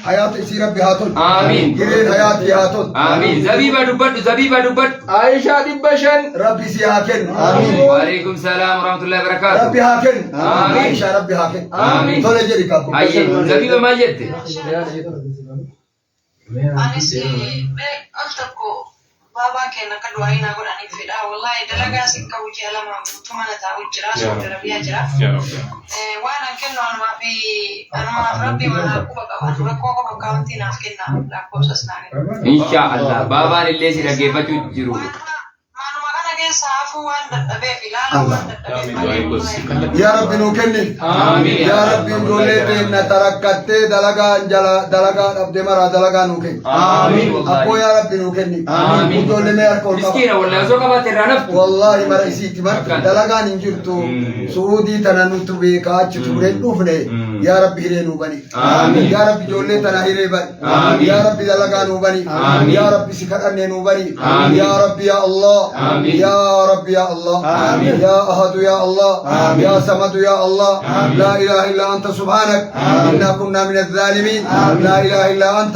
حياتي سي ربي هاتون آمين جرين حياتي هاتون آمين زبيبة دبت عائشة دبشن ربي سيهاكن آمين وعليكم السلام ورحمة الله وبركاته ربي هاكن آمين عائشة ربي هاكن آمين تولي جري كابو أيه زبيبة ما جت Anis altakko baba keenya kan du'aa hin godhanii fedha wallahi dalagaa sin qabu jaalama tuma na ta'u jira soora rabbiya jira waan an kennu anuma rabbi mana quba qaban rakkoo qofa kaawuntii naaf kenna lakkoofsas naa insha Allah baabaan illee si dhaggeeffachuu jiru manuma kana keessa hafuu waan dadhabee fi ilaaluu waan dadhabee يا رب نوكلني آمين يا رب نولي نتركت دلغان عبد مرا دلغان نوكل آمين أبو يا رب نوكلني آمين نولي ما يركون مسكينة ولا زوجة ما ترانف والله ما رئيسي تمر دلغان انجرتو سعودي تنانوتو بيكا تشتورين نوفني يا رب هيرينو بني آمين يا رب جولي تنا هيري بني آمين يا رب دلغان بني آمين يا رب سكرني نو بني آمين يا رب يا الله آمين يا رب يا الله آمين يا أحد يا الله يا صمد يا الله لا إله إلا أنت سبحانك إنا كنا من الظالمين لا إله إلا أنت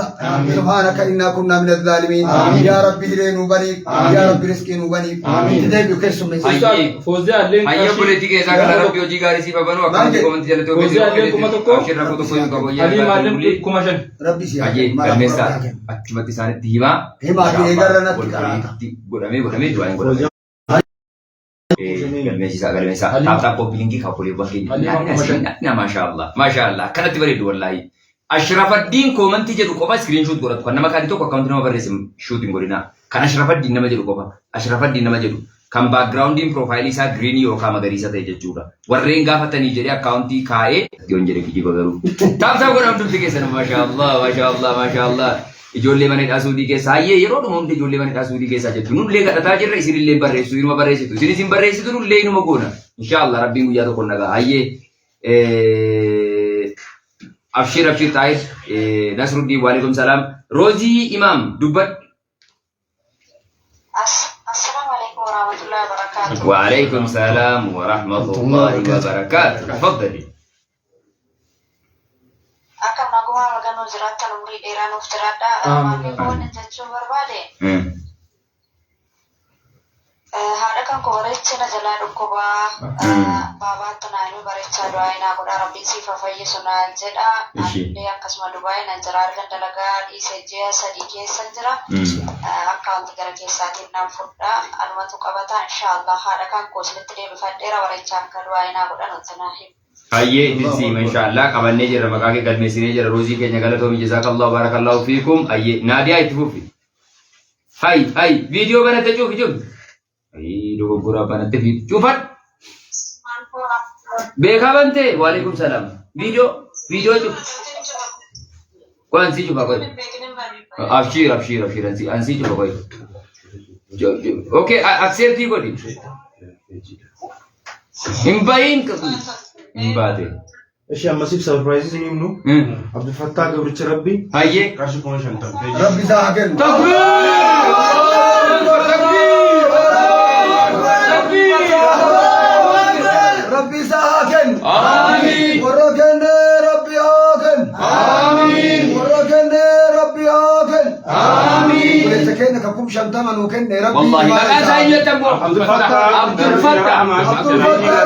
سبحانك إنا كنا من الظالمين يا رب هيرين وبنيك يا رب رزقين وبنيك تدعي بكسم أيه فوزي لين أيه بوليتي كيسا كلا ربي وجي غاري سي بابانو أكان جي كومنتي جلتو فوزي لين كما تكو أشير رفو تكو يمكا بويا علي معلم كمشن ربي سيا أيه كلمسا أكتمتي سانة ديما هما تيغرنا تكراتا godhame du'aan godhame galmeessa taaptaa qophiinki kaappoleewwan keenya maashaallah kanatti bareedu wallaahi Ashrafaddiin koomantii jedhu qofa screenshot godhatu kan nama kaadii tokko akkaawuntii nama barreesse shootiin godhina kan Ashrafaddiin nama jedhu qofa Ashrafaddiin nama jedhu kan backgroundiin profaayilii isaa greenii yookaan magariisa ta'e jechuudha warreen gaafatanii jedhee akkaawuntii kaa'ee yoon jedhe kijiba garuu taaptaa godhamtutti keessan maashaallah ijoollee mana hidhaa suudii keessaa hayyee yeroo dhuma hundi ijoollee mana hidhaa suudii keessaa jettu nullee kadhataa jirra isinillee barreessu inuma barreessitu isin barreessitu nullee inuma goona inshaallah rabbiin guyyaa tokko nagaa hayyee abshir taayid nasruddin waalaikum salaam roozii imaam dubbat Assalamualaikum warahmatullahi wabarakatuh. وعليكم السلام ورحمة الله وبركاته تفضلي Akam naguma magano ziratan umri eran uftirada mami kon jachu barbade. Hada kan ko recce na jala dukkuba baba tanani barecha doaina goda rabbi sifa fayye suna jeda ande akasma dubai na jarar kan dalaga isejja sadi kesan jira account gara kesatin nam fudda almatu qabata inshallah hada kan ko silitte de fadera barecha kan doaina goda notanahi hayyee idilsi inshallah qabannee jirra maqaa kee galmeessinee jirra roozii keenya galatoomi jazakallahu barakallahu fiikum hayyee naadiyaa itti fufi هاي فيديو بنات شوف شوف هاي لو برا بنات فيديو شوفت بيكا بنتي وعليكم السلام فيديو شوف كون سي شوف أقول أبشير أنسي شوف أقول اوكي اكسبت يقولي امباين امبادي ايش اما سيب سربرايز يمنو عبد الفتاح قبل ربي هاي كاشف كون شنطه ربي ساكن ربي ساكن آمين وركن ربي هاكن آمين وركن ربي هاكن آمين وليس كأنك كم شمتما وكن ربي والله ما أسأل تبو عبد الفتاح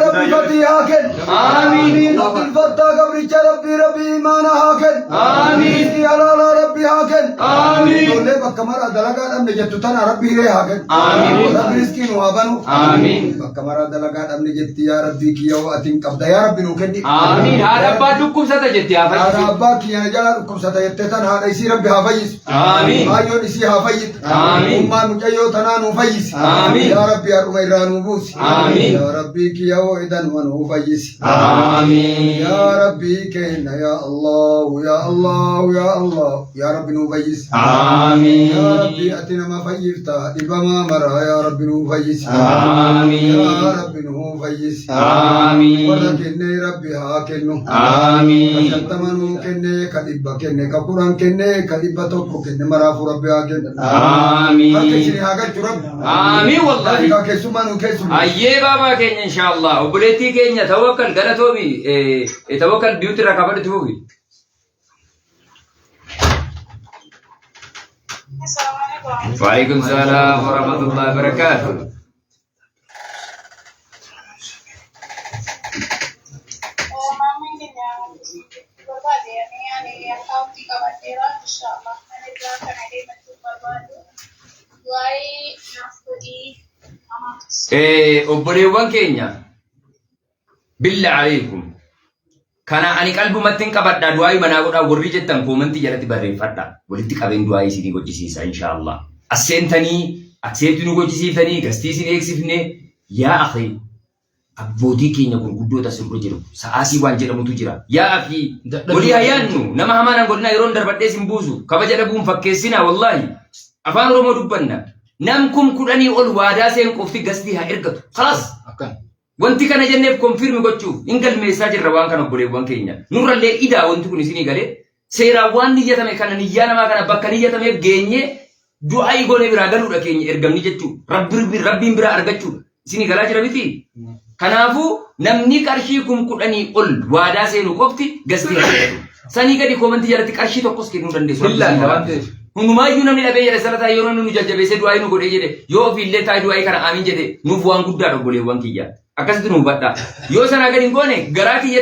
ربي فتي هاكن آمين عبد الفتاح قبل ربي ما هاكن آمين يا لا ربي هاكن آمين تولي بكمرة دلقا أم نجتتنا ربي لي هاكن آمين ربي رزقين وابنو آمين بكمرة دلقا أم نجت يا ربي كي يو أتين قبض يا ربي نوكني آمين هذا بعدكم ستجد يا هذا فايز أباك يا جلالكم ستيتتن هذا يصير ربي هفيز آمين هايون يصير هفيز آمين أمّا مجيو تنانو فيز آمين يا ربي أرميرانو بوس آمين يا ربي كي يو إذن ونو فيز آمين يا ربي كينا يا الله يا الله يا الله يا ربي نو فيز آمين يا ربي أتنا ما فيرتا إبما مرا يا ربي نو فيز آمين يا ربي نو فيز آمين ولكن ربي هاكنو آمين شتمنو كنّي كديبا كنّي كقرآن كنّي كديبا توكو كنّي مرافو ربي هاكن آمين هاكن هاكن ترب آمين والله هاكن سمانو كيسمو أيه بابا كينيا إن شاء الله وبلتي كينيا توكل غلطومي توكل بيوتي ركابة توبي وعليكم السلام ورحمة الله وبركاته obboleewwan keenya billa alaykum kana ani qalbumatti qabadha du'aa manaa godhaa warri jettan koomentii jalatti barreeffadha walitti qabeen du'aa isinii hojjisiisa inshallah asseentanii akseetti nu hojjisiiftanii gastii isin eegsifne yaa akhi abbootii keenya gurguddoota sirra jiru sa'aatii waan jedhamutu jira yaa akhi walii hayyaannu nama hamaan godhina yeroon darbadhee sin buusu kabaja dhabuun fakkeessina wallahi afaan oromoo dubbanna نمكم كلني أول واداسين كوفتي قصدي هيرقط خلاص وانتي كان جنب كونفيرم قتشوف إنقل ميساج الروان كانوا بولي وان كينيا نور اللي إذا وانتو كنسيني قالي سيرا وان نيجا تمي كان نيجانا ما كان بكا نيجا تمي بجيني دعاء يقول برا قالوا لكيني إرقم نيجتشو ربي برا أرقتشو سيني قلاج ربيتي كنافو نمني كارشيكم كلني أول واداسين كوفتي قصدي هيرقط ساني قالي كومنتي جالتي كارشي توقس كي نور اللي سوى هنوما يجونا من أبي يرسالة يورون نوجا جبسة دعاء نقول إيه يو في اللي تاي دعاء كنا آمين جده نوفوان كودا ربولي وان كيا أكاسد نوباتا يو سنا قدين كونه غراكي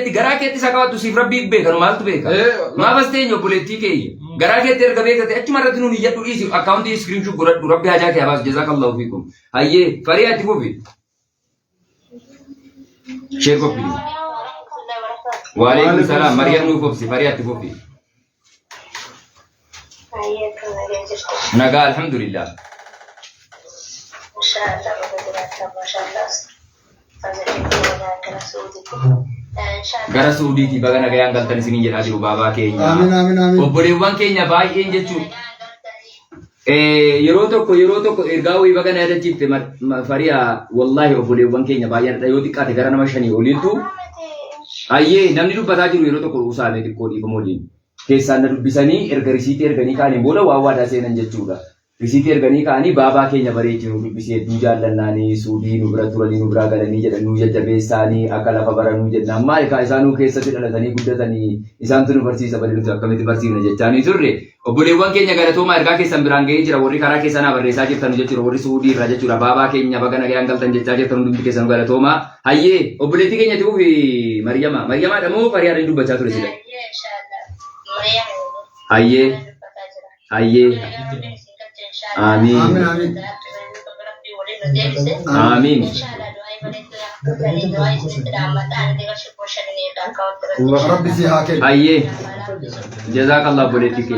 يتي سكوا تسيف ربي بيكا نمال تبيكا ما بس تيجي بوليتي كي غراكي يتي ركبيكا تأتي مرة تنو نيجا تو إيزي أكاونتي سكرين شو غرات ربي هجاك يا باس جزاك الله فيكم هاي فريات تبوبي شير كوبي وعليكم السلام مريم نوفوبسي فريات تبوبي نقال الحمد لله إن شاء الله ما شاء الله gara suudiiti baga nagayaan galtan isinin jedhaa jiru baabaa keenya amiin obboleewwan keenya baay'een jechuun yeroo tokko ergaa wayii baga na yaadachiifte fariyaa wallaahi obboleewwan keenya baay'eedha yoo xiqqaate gara nama 5 oliitu ayyee namni dubbataa jiru yeroo tokko usaame xiqqoo dhiifama waliin keessaan na dubbisanii erga risiitii erganii kaaniin booda waa waadaa seenan jechuudha. Risiitii erganii kaanii baabaa keenya bareechinu dubbisee hedduu jaallannaanii suudii nu bira turanii nu biraa galanii jedhanuu jajjabeessaanii akka lafa baranuu jennaan maal kaa isaanuu keessatti dhalatanii guddatanii isaantu nu barsiisa badee nuti akkamitti barsiifna jechaanii turre obboleewwan keenya galatooma ergaa keessan biraan ga'ee jira warri karaa keessanaa barreessaa jirtan jechuudha warri suudii irraa jechuudha baabaa keenya baga nagayaan galtan jechaa jirtan hundi keessan galatooma hayyee obboleettii keenya ta'uuf Mariyama dhamoo fariyaadhaan dubbachaa ture sila hayyee آمين آمين ربي سيهاكل أيه جزاك الله بوليتك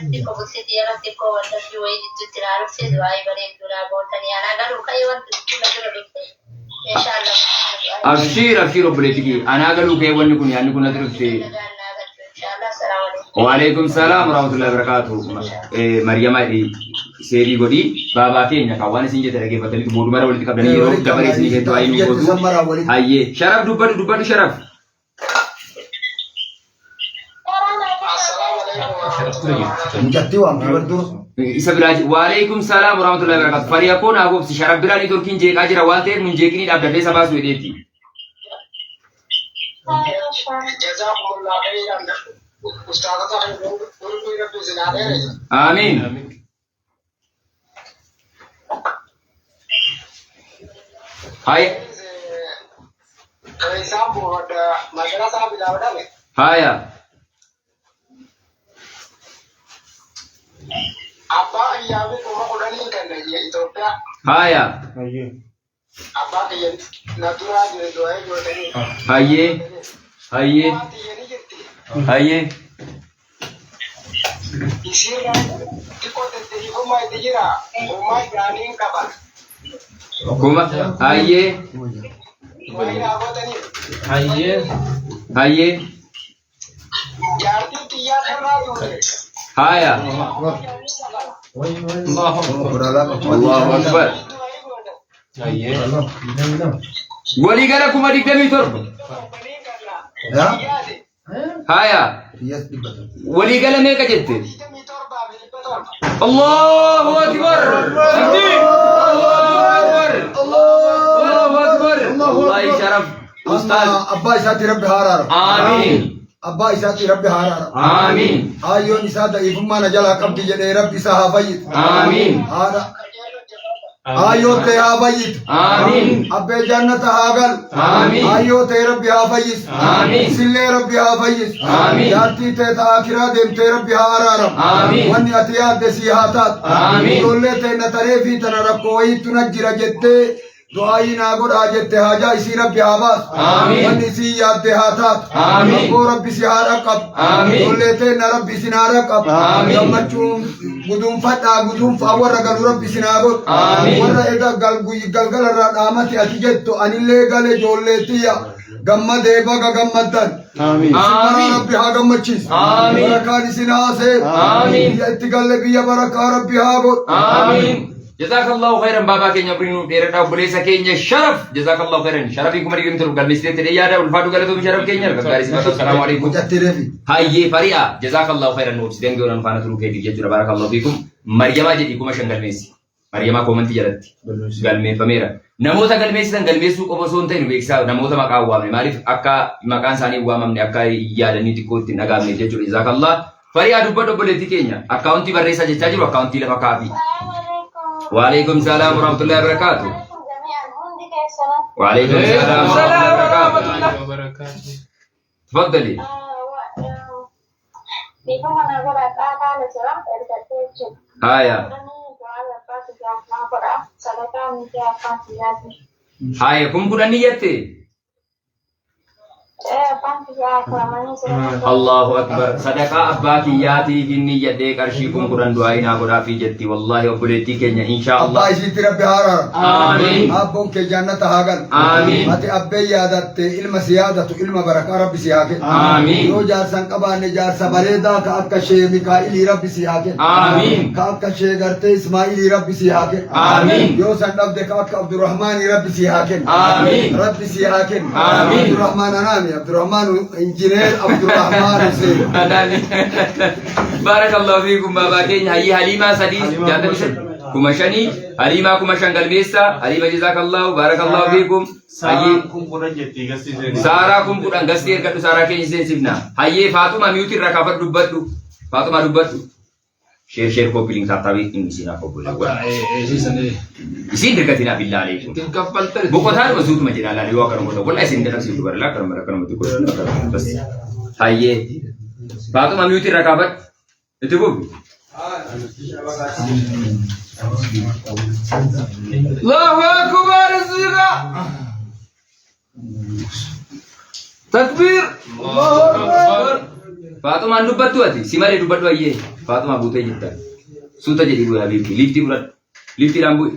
natti ko busiti natti ko wanta jiwa jitti na rufse du'ai bare dura botani ana garu kai wanta kula dura rufse inshallah Abshir abshir obboleettii anaa galuu kee wanni kun yaadni kun natti dhufte. inshallah assalamu alaikum Waalaikum salam warahmatullahi wabarakatuh. Maryama seerii godhi baabaa keenya kan waan isin jette dhaggeeffatanii booduma irra walitti qabdanii yeroo dabaree isin jette waa'ee nu gootu. Hayyee sharaf dubbadhu sharaf. Mujatti waan barbaadduu. Isa biraa waalaikum salam warahmatullahi wabarakatuh. Fariyaa koo naa goobsi sharaf biraa ni turkiin jeeqaa jira waan ta'eef nun jeeqinii dhaabdadhee isa baasu hedheetti. Jazakumullah khairan. Ustaadota kan gurguruu irratti zinaalee. Amiin. Hai. Isaan bu'uura madrasaa bilaawdhame. Haya. Abbaa kiyyaafii kuma kudhanii kan Itoophiyaa. Haya. Abbaa kiyya na duraa jire du'ee gootanii. Hayyee. Hayyee. Hayyee. Isiin xiqqoo deddeebiifummaa itti jira. Uumaa isaanii hin qaban. Kuma hayyee. Waa'ee dhaabbatanii. Hayyee. Hayyee. Jaartii xiyyaa irraa duute. Haya. Allahu Akbar. Walii gala kuma 27. Haya. Walii gala meeqa jette? Allahu Akbar. Allahu Akbar. Wallahi sharaf. Ustaz. Abbaa isaatti rabbi haaraara. Amiin. Abbaa isaatti rabbi haaraara. Amiin. Ayyoon isaa da'iifummaa na jalaa qabdi jedhee rabbi isaa haa fayyisu. Amiin. Haadha. Ayyoon ta'e haa fayyisu. Amiin. Abbee jannata haa galu. Amiin. Ayyoo ta'e rabbi haa fayyisu. Amiin. Isillee rabbi haa fayyisu. Amiin. Jaartii ta'e ta'a kiraa deemtee rabbi haa araaramu. Amiin. Wanni ati yaadde sii haa taatu. Amiin. Ijoollee ta'e na taree fi tana rakkoo wayiitu na jira jettee du'aayii naa godhaa jette haajaa isii rabbi haa baasu. Amiin. Wanni isii yaadde haa taatu. Amiin. Rakkoo rabbi si haa dhaqqabu. Amiin. Ijoollee ta'e na rabbi isin haa dhaqqabu. Amiin. Gammachuun guduunfadhaa guduunfaa warra galu rabbi isin haa godhu. Amiin. Warra eda galgala irraa dhaamati ati jettu anillee gale ijoollee tiyya gammadee baga gammaddan. Amiin. Rabbi haa gammachiisu. Amiin. Barakaan isin haa seenu. Amiin. Biyya itti galle biyya barakaa rabbi haa godhu. Amiin. جزاك الله خيرا بابا كينيا برينو ديرتا بوليسا كينيا شرف جزاك الله خيرا شرفكم مريم ترو قال مستي تريا والفادو قالتو شرف كينيا السلام عليكم هاي فريا جزاك الله خيرا نوتس دنگو نان فانا ترو كيدي جزا بارك الله فيكم مريم اجي كوما شنگل ميسي مريم كومنتي جرت قال مي فميرا نموتا قال ميسي قال ميسو قبسون تين بيكسا نموتا مقا وامي معرف اكا مكان ثاني وامم اكا يادني تكوت نغام ني جزا جزاك الله فريا دبا بولتي كينيا اكاونتي بريسا جاجي اكاونتي لما كافي وعليكم السلام ورحمة الله وبركاته. وعليكم السلام ورحمة الله وبركاته. تفضلي. هايا. هايا كم كنا نيتي؟ الله أكبر صدقاء أباك ياتي في النية ديك أرشيكم قرآن دعائنا قرآن في جدي والله وبلتي كنيا إن شاء الله أبا إشي ربي هارا آمين أبون كجنة هاغل آمين أتي أبي يادت علم سيادة علم بركة ربي سياكي آمين يو جار سنقبا نجار سبريدا كأكا شيء ميكائيلي ربي سياكي آمين كأكا شيء غرتي إسماعيلي ربي سياكي آمين يو سنقب دي كأكا عبد الرحمن ربي سياكي آمين ربي سياكي آمين عبد الرحمن أنامي عبد الرحمن انجينير عبد الرحمن حسين بارك الله فيكم بابا كين هي حليمة سديس كمشاني حليمة كمشان قلبيسا حليمة جزاك الله بارك الله فيكم سارا كم قران غسير كدو سارا كين سينسيفنا هي فاطمة ميوتي ركافت دبتو فاطمة دبتو شير كوبي لينك تابي انسينا كوبي isin degatina billah alaikum bukotan masud majina la liwa karam ko wala isin degan situ barla karam karam tu ko bas haye Fatima mute rakabat itu bu Allahu akbar zira takbir Allahu akbar Fatima dubatu ati simare dubatu aye Faatuma buutee jirta. Suuta jedhi bu'aa biifti. Liftii fudhadhu. Liftiidhaan bu'i.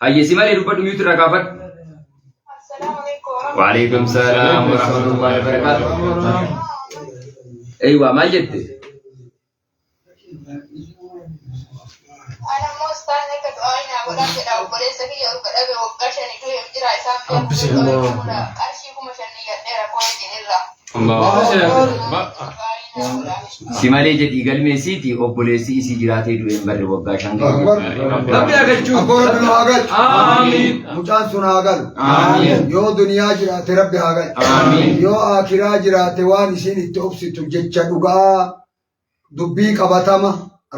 Hayyeesi malee dubbadhu miyuutu irraa gaafadhu. Waalaikum salaam wa rahmatullahi wa barakatuh. Eeywa maal jette? Ana mostaan akka du'aayina godhan jedha obboleessa kiyya ol godhame waggaa shanii tu hin jira isaan qarshii kuma shanii gadheera kooyin irra. Si malee jedhii galmeessiiti obboleessi isii jiraatee du'een barre waggaa shan gahu. Rabbi agachuu. Abboo Rabbi nu haa galchu. Amiin. Mucaan sun haa galu. Amiin. Yoo duniyaa jiraate Rabbi haa galchu. Amiin. Yoo akiraa jiraate waan isiin itti obsitu jecha dhugaa dubbii qabatama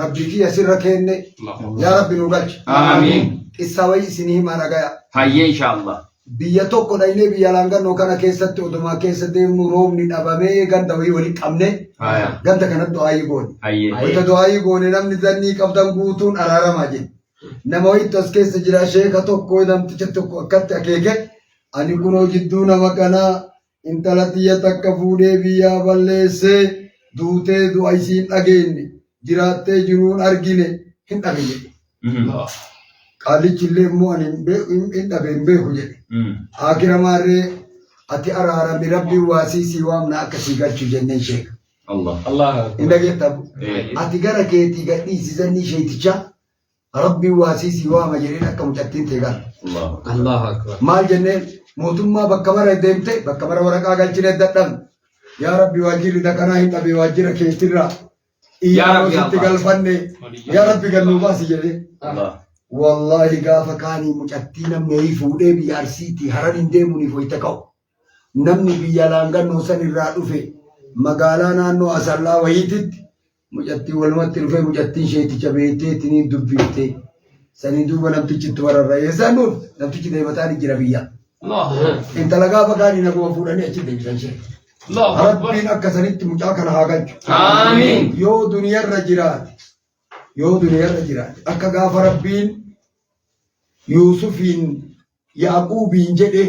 Rabbi kiyya sirra kenne yaa Rabbi nu galchu. Amiin. Qissa wayi isinii hima nagaya. Hayyee inshaallah. Biyya tokko dhaynee biyya laangannoo kana keessatti odumaa keessa deemnu roobni dhabamee ganda wayii walitti qabne ganda kanatti du'aayii goone. Wayita du'aayii goone namni zannii qabdan guutuun araaramaa jedhe. Nama wayitti as keessa jira sheeka tokko namticha tokko akkatti akeeke ani kunoo jidduu nama kanaa intala xiyya takka fuudhee biyyaa balleessee duutee du'a isiin dhageenye jiraattee jiruun argine hin dhabe jedhe. Qaalichi illee immoo ani hin dhabe hin beeku jedhe. Akira maarree ati araarami rabbii waasiisii waamna akkasii galchu jenneen sheeka. Hin dhageettamu. Ati gara keetii gadhiisi zannii sheeticha rabbii waasiisii waama jedheen akka mucattiin ta'e gala. Maal jenneen mootummaa bakka mara deemte bakka mara waraqaa galchine dadhabne. Yaa rabbi waajjirri dhaqanaa hin dhabe waajjira keetirraa. Iyyaa sitti galfanne yaa rabbi gannuu baasi jedhee. Wallahi gaafa kaanii mucattii namni wayii fuudhee biyya Arsiitii Harar hin deemuuniif wayita ka'u. Namni biyya laangannoo san irraa dhufe magaalaa naannoo Asallaa wayiititti mucattii walumatti dhufe mucattiin sheeticha beekteetiniin dubbiftee sanii duuba namtichi itti bararra'ee sanuuf namtichi deemataan jira biyya. Intala gaafa kaanii naguma fuudhanii achi deebisan shee. Rabbiin akka sanitti mucaa kana haa galchu. Amiin. Yoo duniyarra jiraate. Yoo duniyarra jiraate akka gaafa rabbiin Yuusufiin Yaaquubiin jedhe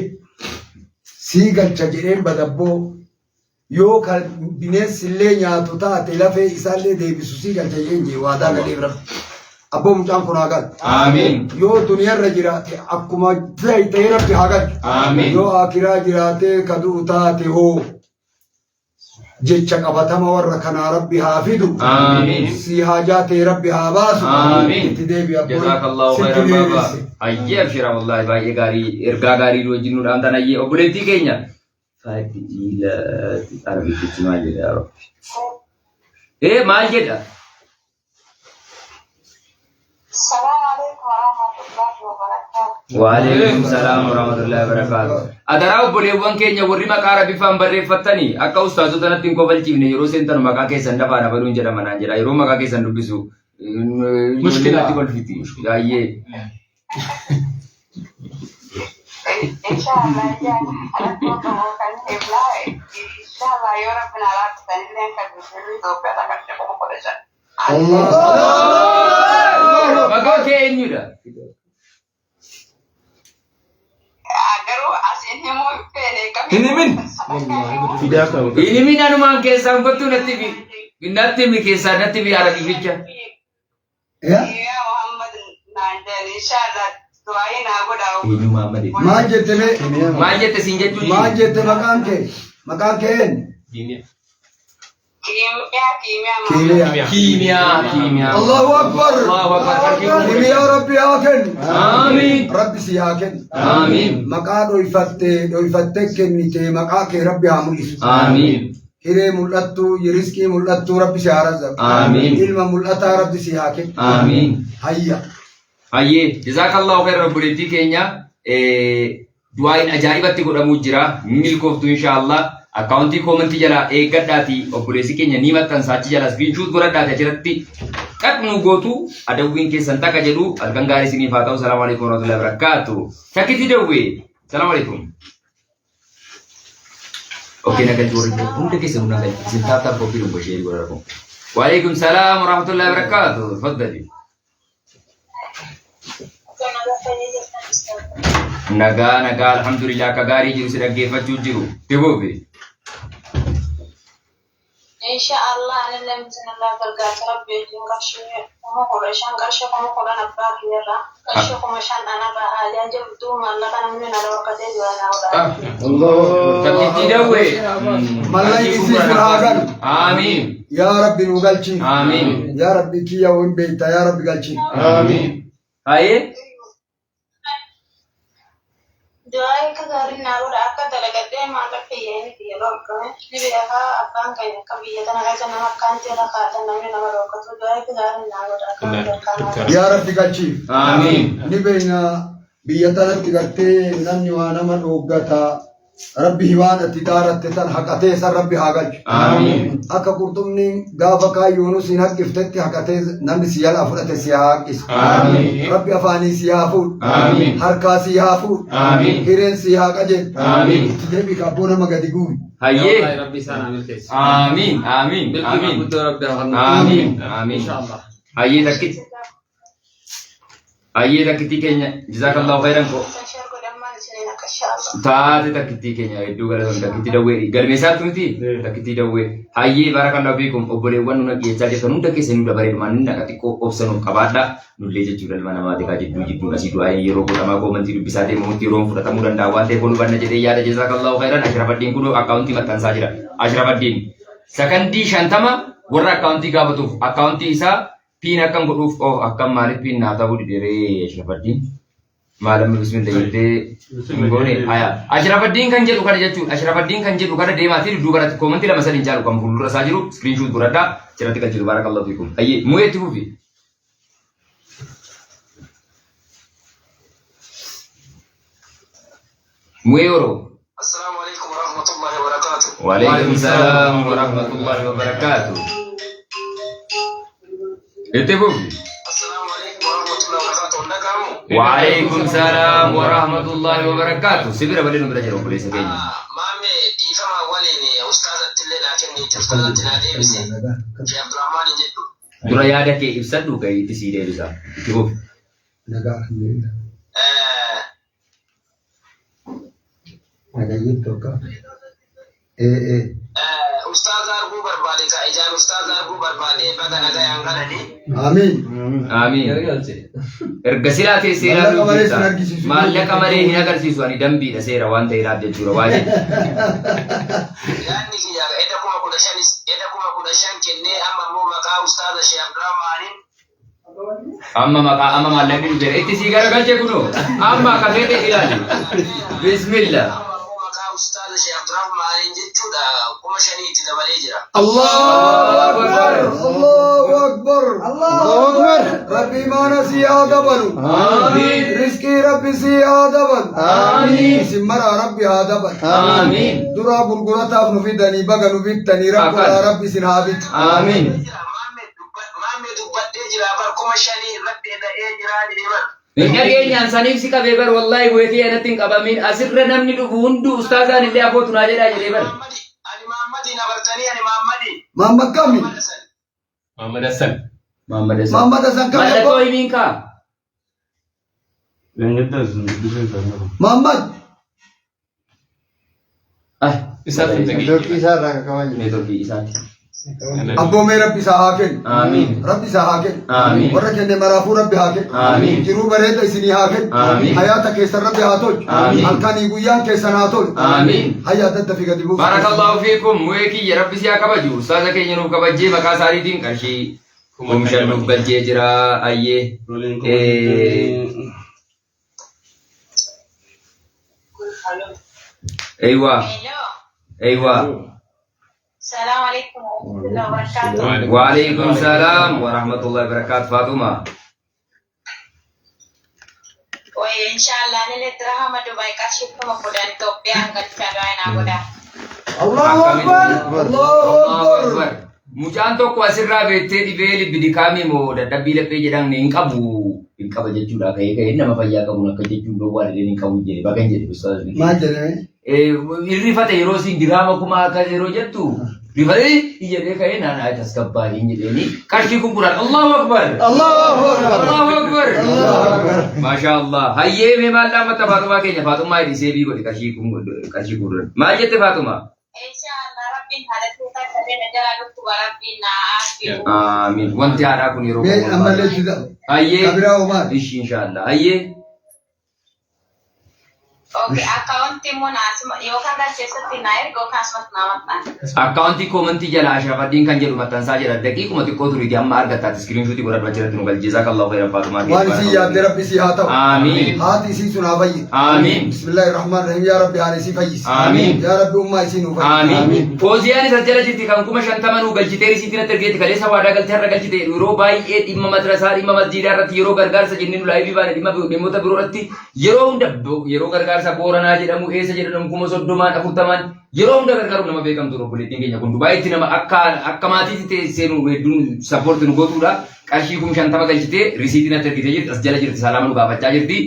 sii galcha jedheen badabboo yoo kan bineensi illee nyaatu taate lafee isaallee deebisu sii galcha jedheen jee waadaa gadheef rabbi. Abboo mucaan kun haa galu. Amiin. Yoo duniyarra jiraate akkuma ta'e rabbi haa galchu. Amiin. Yoo akiraa jiraate kaduu taate hoo. Jecha qabatama warra kanaa rabbi haa fidu. Amiin. Si haajaatee rabbi haa baasu. Amiin. Itti deebi abboo. Jazakallahu khairan baba. Hayyee abshira wallahi baay'ee gaarii ergaa gaarii wajjin nu dhaamtan hayyee obboleettii keenya. Faayidii jiila arbiitti maal jedha yaa rabbi. Maal jedha? Assalamu alaikum warahmatullahi wabarakatuh. Waalaikum salaam warahmatullahi wabarakatuh. Adaraa obboleewwan keenya warri maqaa rabbifaan barreeffattanii akka ustaazota natti hin kofalchiifne yeroo seentan maqaa keessan dafaa dabaluun jedhama naan jedha yeroo maqaa keessan dubbisu mushkilatti kolfiti baay'ee. Inshallah ya anakku mau kan hebla inshallah ya rabbana la tanillen kan dulu do kata kan ko ko desa. Allah. Maqaa kee eenyudha? Agaru asin himu pene kami. Hinimin anumaan keessaan kottu natti mi keessaa natti mi arabicha. Ya. Muhammad nandan inshallah doain aku dah. Ini Muhammad. Maal jette mee? Maal jette siin jechuun? Maal jette maqaan kee? Maqaan keen? Kimia. Allahu Akbar. Allahu Akbar. Kimia Rabbi haa kennu. Amiin. Rabbi si haa kennu. Amiin. Maqaa dhoyfattee kennite maqaa kee Rabbi haa mul'isu. Amiin. Hiree mul'attu, riskii mul'attu Rabbi si haa razaqu. Amiin. Ilma mul'ataa Rabbi si haa kennu. Amiin. Hayya. Hayyee jazakallahu khairan obboleettii keenya du'aayin ajaa'ibatti godhamuu jira milkooftu inshaallah. Akkaawuntii koomentii jala eeggadhaati obboleessi keenya ni maxxansa achi jala screenshot godhadhaati achirratti qaqnu gootu adawwiin keessan takka jedhu halkan gaarii isiniif haa ta'u. Salaamu alaikum warahmatullahi wabarakatuh. Takkitti dawwee. Salaamu alaikum. Oke naga jori hunda keessan hunda galchi isin taataaf kophii dhumba sheerii godhadhu. Wa alaikum salaam warahmatullahi wabarakatuh. Faddali. Nagaa alhamdulillah akka gaarii jiru si dhaggeeffachuu jiru. Diboobe. إن شاء الله أنا لم تن الله تلقى ربي يجين قرشي وما قرشان قرشي وما قرنا بار هيرا قرشي وما شان أنا بهذا جبت ما الله كان من على وقت وأنا الله تكتي دوي ملاي يسير هاجر آمين يا ربي نقلشي آمين يا ربي كيا وين بيتا يا ربي قلشي آمين هاي دعائي كذارين نارود أكاد لقدر ما تكفيه في يوم كمان نبيها أبان كين كبيه تناقش نما كان ترى كاتن نمي نما روكتو دعائي كذارين نارود أكاد يا ربي قلشي آمين نبينا بيتنا تقتي نمني وانا من وقتا ربي هوان اتدارت تتن حقته سر ربي هاجج آمين أكا قرطمني غافا كا يونس هناك افتت حقته نمني سيال أفرت سياق آمين ربي أفاني سيافو آمين حركا سيافو آمين كيرين سياق أجل آمين تجيبي كابونا مغدقون هاي ربي سانا ملتس آمين آمين آمين بالكل ربي آمين آمين إن شاء الله هاي تكت هاي تكتي كينيا جزاك الله خيرا كو taate takkitti keenya hedduu galatoon takkitti dawwee galmeessaatti miti takkitti dawwee hayyee barakallahu fiikum obboleewwan nuna dhiyeessaa jirtan hunda keessa nu dabareedumaan inni naqa xiqqoo obsanuuf qabaadha nullee jechuudha ilma namaati kaa jidduu asii du'aa yeroo godhamaa goomantii dubbisaa deemamutti yeroon fudhatamuu danda'a waan ta'eef hubanna jedhee yaada jazaakallahu khairan ashrafaddiin kun akkaawuntii maxxansaa jira ashrafaddiin sakandii 50 warra akkaawuntii gaafatuuf akkaawuntii isaa piin akkam godhuuf akkam maaliif piin naa ta'uu didheeree ashrafaddiin malam bismillah yete ngone aya Ashrafaddiin kan jedhu kana jechuudha Ashrafaddiin kan jedhu kana deemaati duduu kana koomenti lama sadin jaalu kan fuuldura isaa jiru screenshot godhadhaa cirratti kan jiru barakallahu fiikum ayye muyetti fufi muyoro السلام عليكم ورحمة الله وبركاته. وعليكم السلام ورحمة الله وبركاته ete fufi السلام عليكم ورحمة الله وبركاته. نكامو. وعليكم السلام ورحمة الله وبركاته سبيرا بدل نبدا جرو بوليس كيني مامي ديفما وليني أستاذ تلي لكن أستاذ تنادي بس في عبد الرحمن جدو. dura yaada kee ibsadhu ga'ii itti sii deebisa itti fufi nagaa alhamdulillah nagaa jettu akka أستاذ أرجو بربادي كأجان أستاذ أرجو بربادي بدنا نجا ينقلني. آمين آمين ergasila te sera maalla kamare hin agarsiisu ani dambii da seera waan ta'e raab jechuudha waajib yaanni kiyya eda kuma kudashan kenne amma mo maqaa ustaaza Sheikh Abdurrahmanin amma maqaa amma maallaqni dhufeera itti sii garagalchee kunoo amma akka fedhe ilaali bismillah أستاذ شيخ عبد الرحمن جدّا كم شنيت دبلي جرا. الله أكبر الله أكبر الله أكبر ربي ما نسي آدبل آمين رزقي ربي سي آدبل آمين سمر ربي آدبل آمين درا برغرتا نفيدني بغا نفيدني ربي سنهابت آمين مامي دبت جرا بر كم شني ربي دا جرا ديما. Inna keenyaan saniif si qabee bar wallahi bu'eetii anatti hin qabamin asirra namni dhufu hundu ustaazaan illee afootu naa jedhaa jedhee bar. Ani Muhammadi na bartanii ani Muhammadi. Muhammad kami? Muhammad Hassan. Muhammad Hassan. Muhammad Hassan kami? Mallattoo himiin kaa? Muhammad. Isaatti hin Turkii isaarraa kakawaa Mee Turkii isaatti. Abboomee rabbi isaa haa kennu. Amiin. Rabbi isaa haa kennu. Amiin. Warra kenne maraafuu rabbi haa kennu. Amiin. Jiruu bareeda isinii haa kennu. Amiin. Hayaata keessan rabbi haa tolchu. Amiin. Halkanii guyyaan keessan haa tolchu. Amiin. Hayyaa dadda fi gadi buufu. Barakallahu fiikum mu'ee kiyya rabbi si haa kabaju ustaaza keenya nuuf kabajjee maqaa isaaniitiin qarshii oomisha nuuf galchee jira ayyee. Eywa. Eywa. السلام عليكم ورحمة الله وبركاته. وعليكم السلام ورحمة الله وبركاته فاطمة. وإن شاء الله نلترها ما دبي كشف مفودان توبيا عن كتابنا بودا. الله أكبر. الله أكبر. Mucaan tokko asirraa beektee dhibee bidikaamii moo dadhabbii laphee jedhan hin qaba jechuudha ka'ee nama fayyaa qabuun akka jechuun dhoowwaa dhedheen hin qabu jedhe bagan jedhe ustaazii. Maal jedhame? Hirrifate yeroo isin diraama kuma akka yeroo jettu rifatee jedhee ka'ee naannaa tasgabbaa hin jedheeni qarshii gurguran Allahu Akbar. Allahu Akbar. Allahu Akbar. Masha Allah. Hayyee mee maal dhaammata Faatumaa keenya Faatumaa hidhisee bii godhe qarshii gurguran. Maal jette Faatumaa? إن شاء الله ربي هذا آمين وانت أراكم يروح بين أما اللي تدا أيه كبيرة وما إيش إن شاء الله أيه Okay, akaunti mo na yung kanda chesa tinair go kasmat namat na. Akkauntii koomantii jala Ashrafaddiin kan jedhu maxxansaa jira. Daqiiquma xiqqoo turiiti amma argattaati iskiriinshuutii godhadhu achirratti nu galchi. Jazakallahu khairan Faatumaa. waan isii yaadde rabbi isii haa ta'u. Amiin. haati isii sun haa fayyi. Amiin. Bismillaahi rahmaan rahiim yaa rabbi haala isii fayyisi. Amiin. yaa rabbi ummaa isii nuu fayyisi. Amiin. Fooziyaan isa jala jirti kan 50,000 nu galchitee risiitiin atti ergeetti kaleessa waadaa galtee har'a galchite yeroo baay'ee dhimma madrasaa dhimma masjiidaa irratti yeroo gargaarsa jennee nu laayivii baane dhimma dhimmoota biroo irratti yeroo hunda yeroo gargaarsa booranaa jedhamu eessa jedhamu 30,000 yeroo hunda gargaaru nama beekamtu obboleettiin keenya kun Dubaayitti nama akka maatiitti teessee nu hedduun sappoorti nu gootuudha. Qarshii 50,000 galchitee risiitiin atti ergitee jirti as jala jirti salaama nu gaafachaa jirti.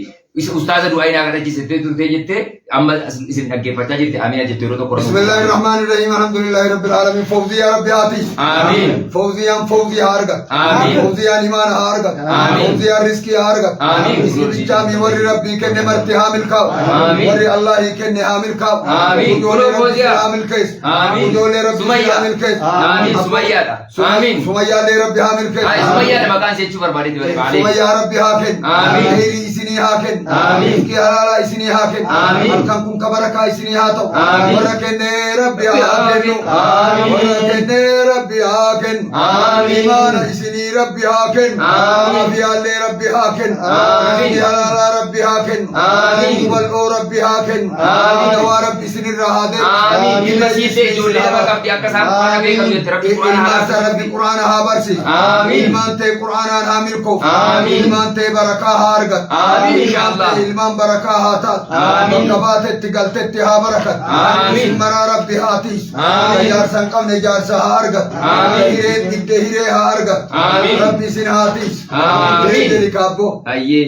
Ustaaza du'aa inni agarsiisee turtee jettee amma isin dhaggeeffachaa jirti amina jettee yeroo tokko. Bismillaahi rahmaani rahiim alhamdulillahi rabbil aalamiin fawzii yaa rabbi haati. Amiin. Fawziyaan fawzii haa argatu. Amiin. Fawziyaan imaana haa argatu. Amiin. Fawziyaan riskii haa argatu. Amiin. Isin bichaamii warri rabbii kenne marti haa milkaa'u. Amiin. Warri Allaahii kenne haa milkaa'u. Amiin. Ijoollee rabbii haa milkeessu. Amiin. Ijoollee rabbii haa milkeessu. Amiin. Sumayyaadha. Amiin. Sumayyaallee rabbi haa milkeessu. Sumayyaadha maqaan ishee jechuu barbaadetti bare maalee. Sumayyaa rabbi haa kennu. Amiin. Khayrii isinii haa kennu. Amiin. Riskii halaalaa isinii haa kennu. Amiin. Halkan kun kabarakaa isinii haa ta'u. Amiin. Warra kennee rabbi haa kennu. Amiin. Warra kennee rabbi haa kennu. Amiin. Imaana isinii rabbi haa kennu. Amiin. Afiyaallee rabbi haa kennu. Amiin. Riskii halaalaa rabbi haa kennu. Amiin. Bal'oo rabbi haa kennu. Amiin. Dawaa rabbi isinirraa haa deemu. Amiin. Ilma siisee ijoollee nama qabdi akka isaan quraana beekamu jette rabbi quraana haa Ilmaasa rabbi quraana haa barsiisu. Amiin. Ilmaan ta'e quraanaan haa milkoofu. Amiin. Ilmaan ta'e barakaa haa argatu. Amiin, inshallah. Ilmaan barakaa haa taatu. Amiin. Bakka baatetti galtetti haa barakatu. Amiin. Ilmaraa rabbi haa tiisu. Amiin. Ijaarsa hin qabne ijaarsa haa argatu. Amiin. Hiree digde hiree haa argatu. Amiin. Rabbi isin haa tiisu. Amiin. Delikaabboo. Ayyee.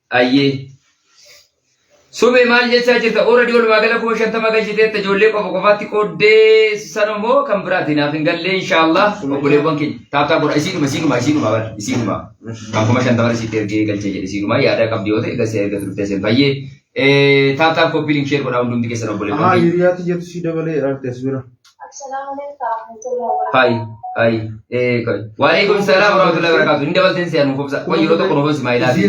Ayyee. Sube maal jechaa jirta? Already walumaa gala 50,000 galchiteetta ijoollee qofa qofaatti qooddee sanammoo kan biraati naaf hin galle inshallah obboleewwan keenya taaptaa godha isiinuma bara isiinuma kan 50,000 isiitti ergee galchee jedhe isiinuma yaada qabdi yoo ta'e gasee erga turte sen baay'ee taaptaa koppii link share godhaa hundumti keessan obboleewwan keenya. Hiriyaatti jettu si dabalee artes bira. Waalaikum salaam warahmatullahi wabarakatuh. Inni dabalteen si anu kobsa. Waan yeroo tokko nuufan si maayilaati.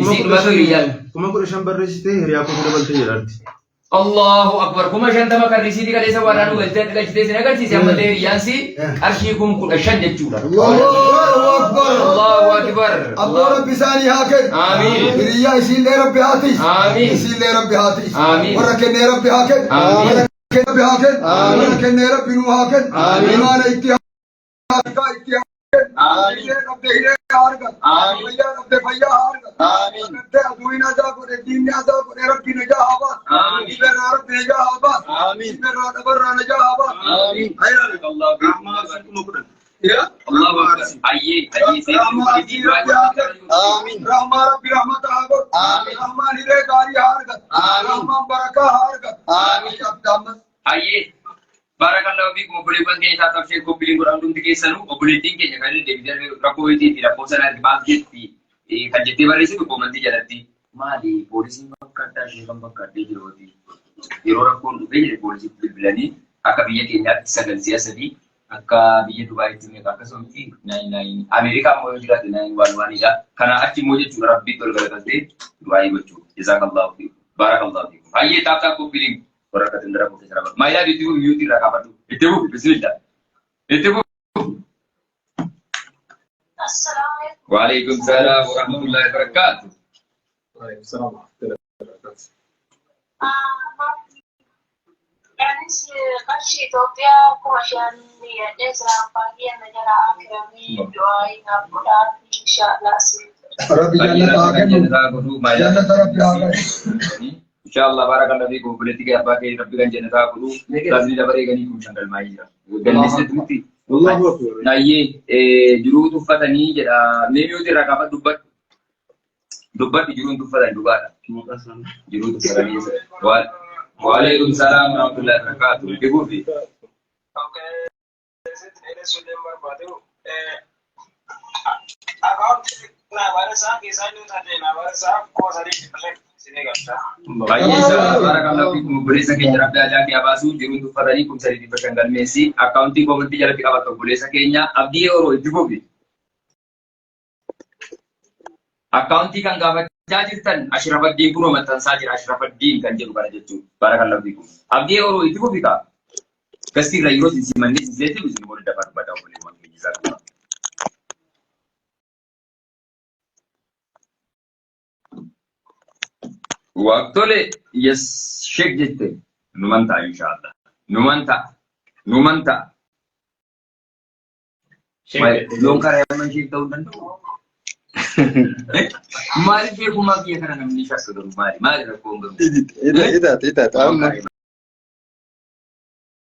Isiinuma hiriyyaan. Kuma 15 barreessitee hiriyaa kuma dabaltee jedharti. Allahu akbar. Kuma 50 kan risiitii kaleessa waaraan nu galchitee sin agarsiise ammallee hiriyyaan si qarshii 15,000 jechuudha. Allahu akbar. Allahu akbar. Abboo rabbi isaanii haa kennu. Amiin. Hiriyyaa isiillee rabbi haa tiisu. Amiin. Isiillee rabbi haa tiisu. Amiin. Warra kennee rabbi haa kennu. Amiin. Warra kennee rabbi haa kennu. Warra kennee rabbi nuu haa kennu. Imaana itti haa kennu. Hiree dhabde hiree haa argatu. Fayyaa dhabde fayyaa haa argatu. Dhabde aduun ajaa godhe diinni ajaa godhe rabbi najaa haa baasu. Iberraa rabbi najaa haa baasu. Iberraa dhabarraa najaa haa baasu. Allahu akbar. Ayyee. Rahmaa rabbi rahmata haa godhu. Rahmaan hiree gaarii haa argatu. Rahmaan barakaa haa argatu. Ayyee. Barakallahu fiikum obboleewwan keenya taataaf ishee koppiliin godhaa hundumti keessanuu obboleettiin keenya kan deebi'ee rakkoo wayitii fi rakkoo sanaa maal jetti kan jettee barreessitu koomantii jalatti maali poolisiin bakka addaa ishee kan bakka addee jiruuti yeroo rakkoon dhufee jedhe poolisii bilbilanii akka biyya keenyaatti 9 akka biyya Dubaayitti meeqa akkasumatti 9 Ameerikaa immoo yoo jiraate 911dha. Kana achi immoo jechuudha rabbiitti ol galagaltee Dubaayii gochuudha. Jazaakallahu fiikum. Barakallahu fiikum. Hayyee taataaf koppiliin ورقة الدرا بوكس رابط ما يلا بيتبو يوتي ركابتو بيتبو بسم الله بيتبو السلام عليكم. وعليكم السلام ورحمة الله وبركاته. وعليكم السلام ورحمة الله وبركاته. يعني قرشي توبيا كوشان يدرس فاهية نجار آخرامي دعائي نقولات إن شاء الله سيد. ربي جنة آخر جنة ربي آخر. Insyaallah barakallahu fiikum boleh tiga apa ke rabbi kan jannata kudu lazmi da bare gani kun shangal mai jira galli setuti Allahu akbar na ye juru tu fatani jada me mi uti rakabat dubbat juru tu fatani dubata juru tu fatani wa alaikum salam wa rahmatullahi wa barakatuh ibu fi okay ini sudah berbatu account na barasa ke sanu tadi na barasa ko sari Baay'eessa barakallahu fiikum obboleessa keenya rabbi ajaa kee abaasu jiruun tuffatanii kumsa dhibba shan galmeessi akkaawuntii koomatti jalatti qabatu obboleessa keenya abdii yeroo itti fufi. Akkaawuntii kan gaafachaa jirtan Ashrafaddiin kunoo maxxansaa jira Ashrafaddiin kan jedhu kana jechuudha barakallahu fiikum. Abdii yeroo itti fufi kaa gastii irra yeroo simannee siseetti isin booda dafa dubbata obboleewwan keenya isaa. Waqtole yes sheek jette numanta inshallah numanta loon karaa man sheek ta'uu danda'u maali sheekuma biyya kana namni shakka garu maali rakkoon garu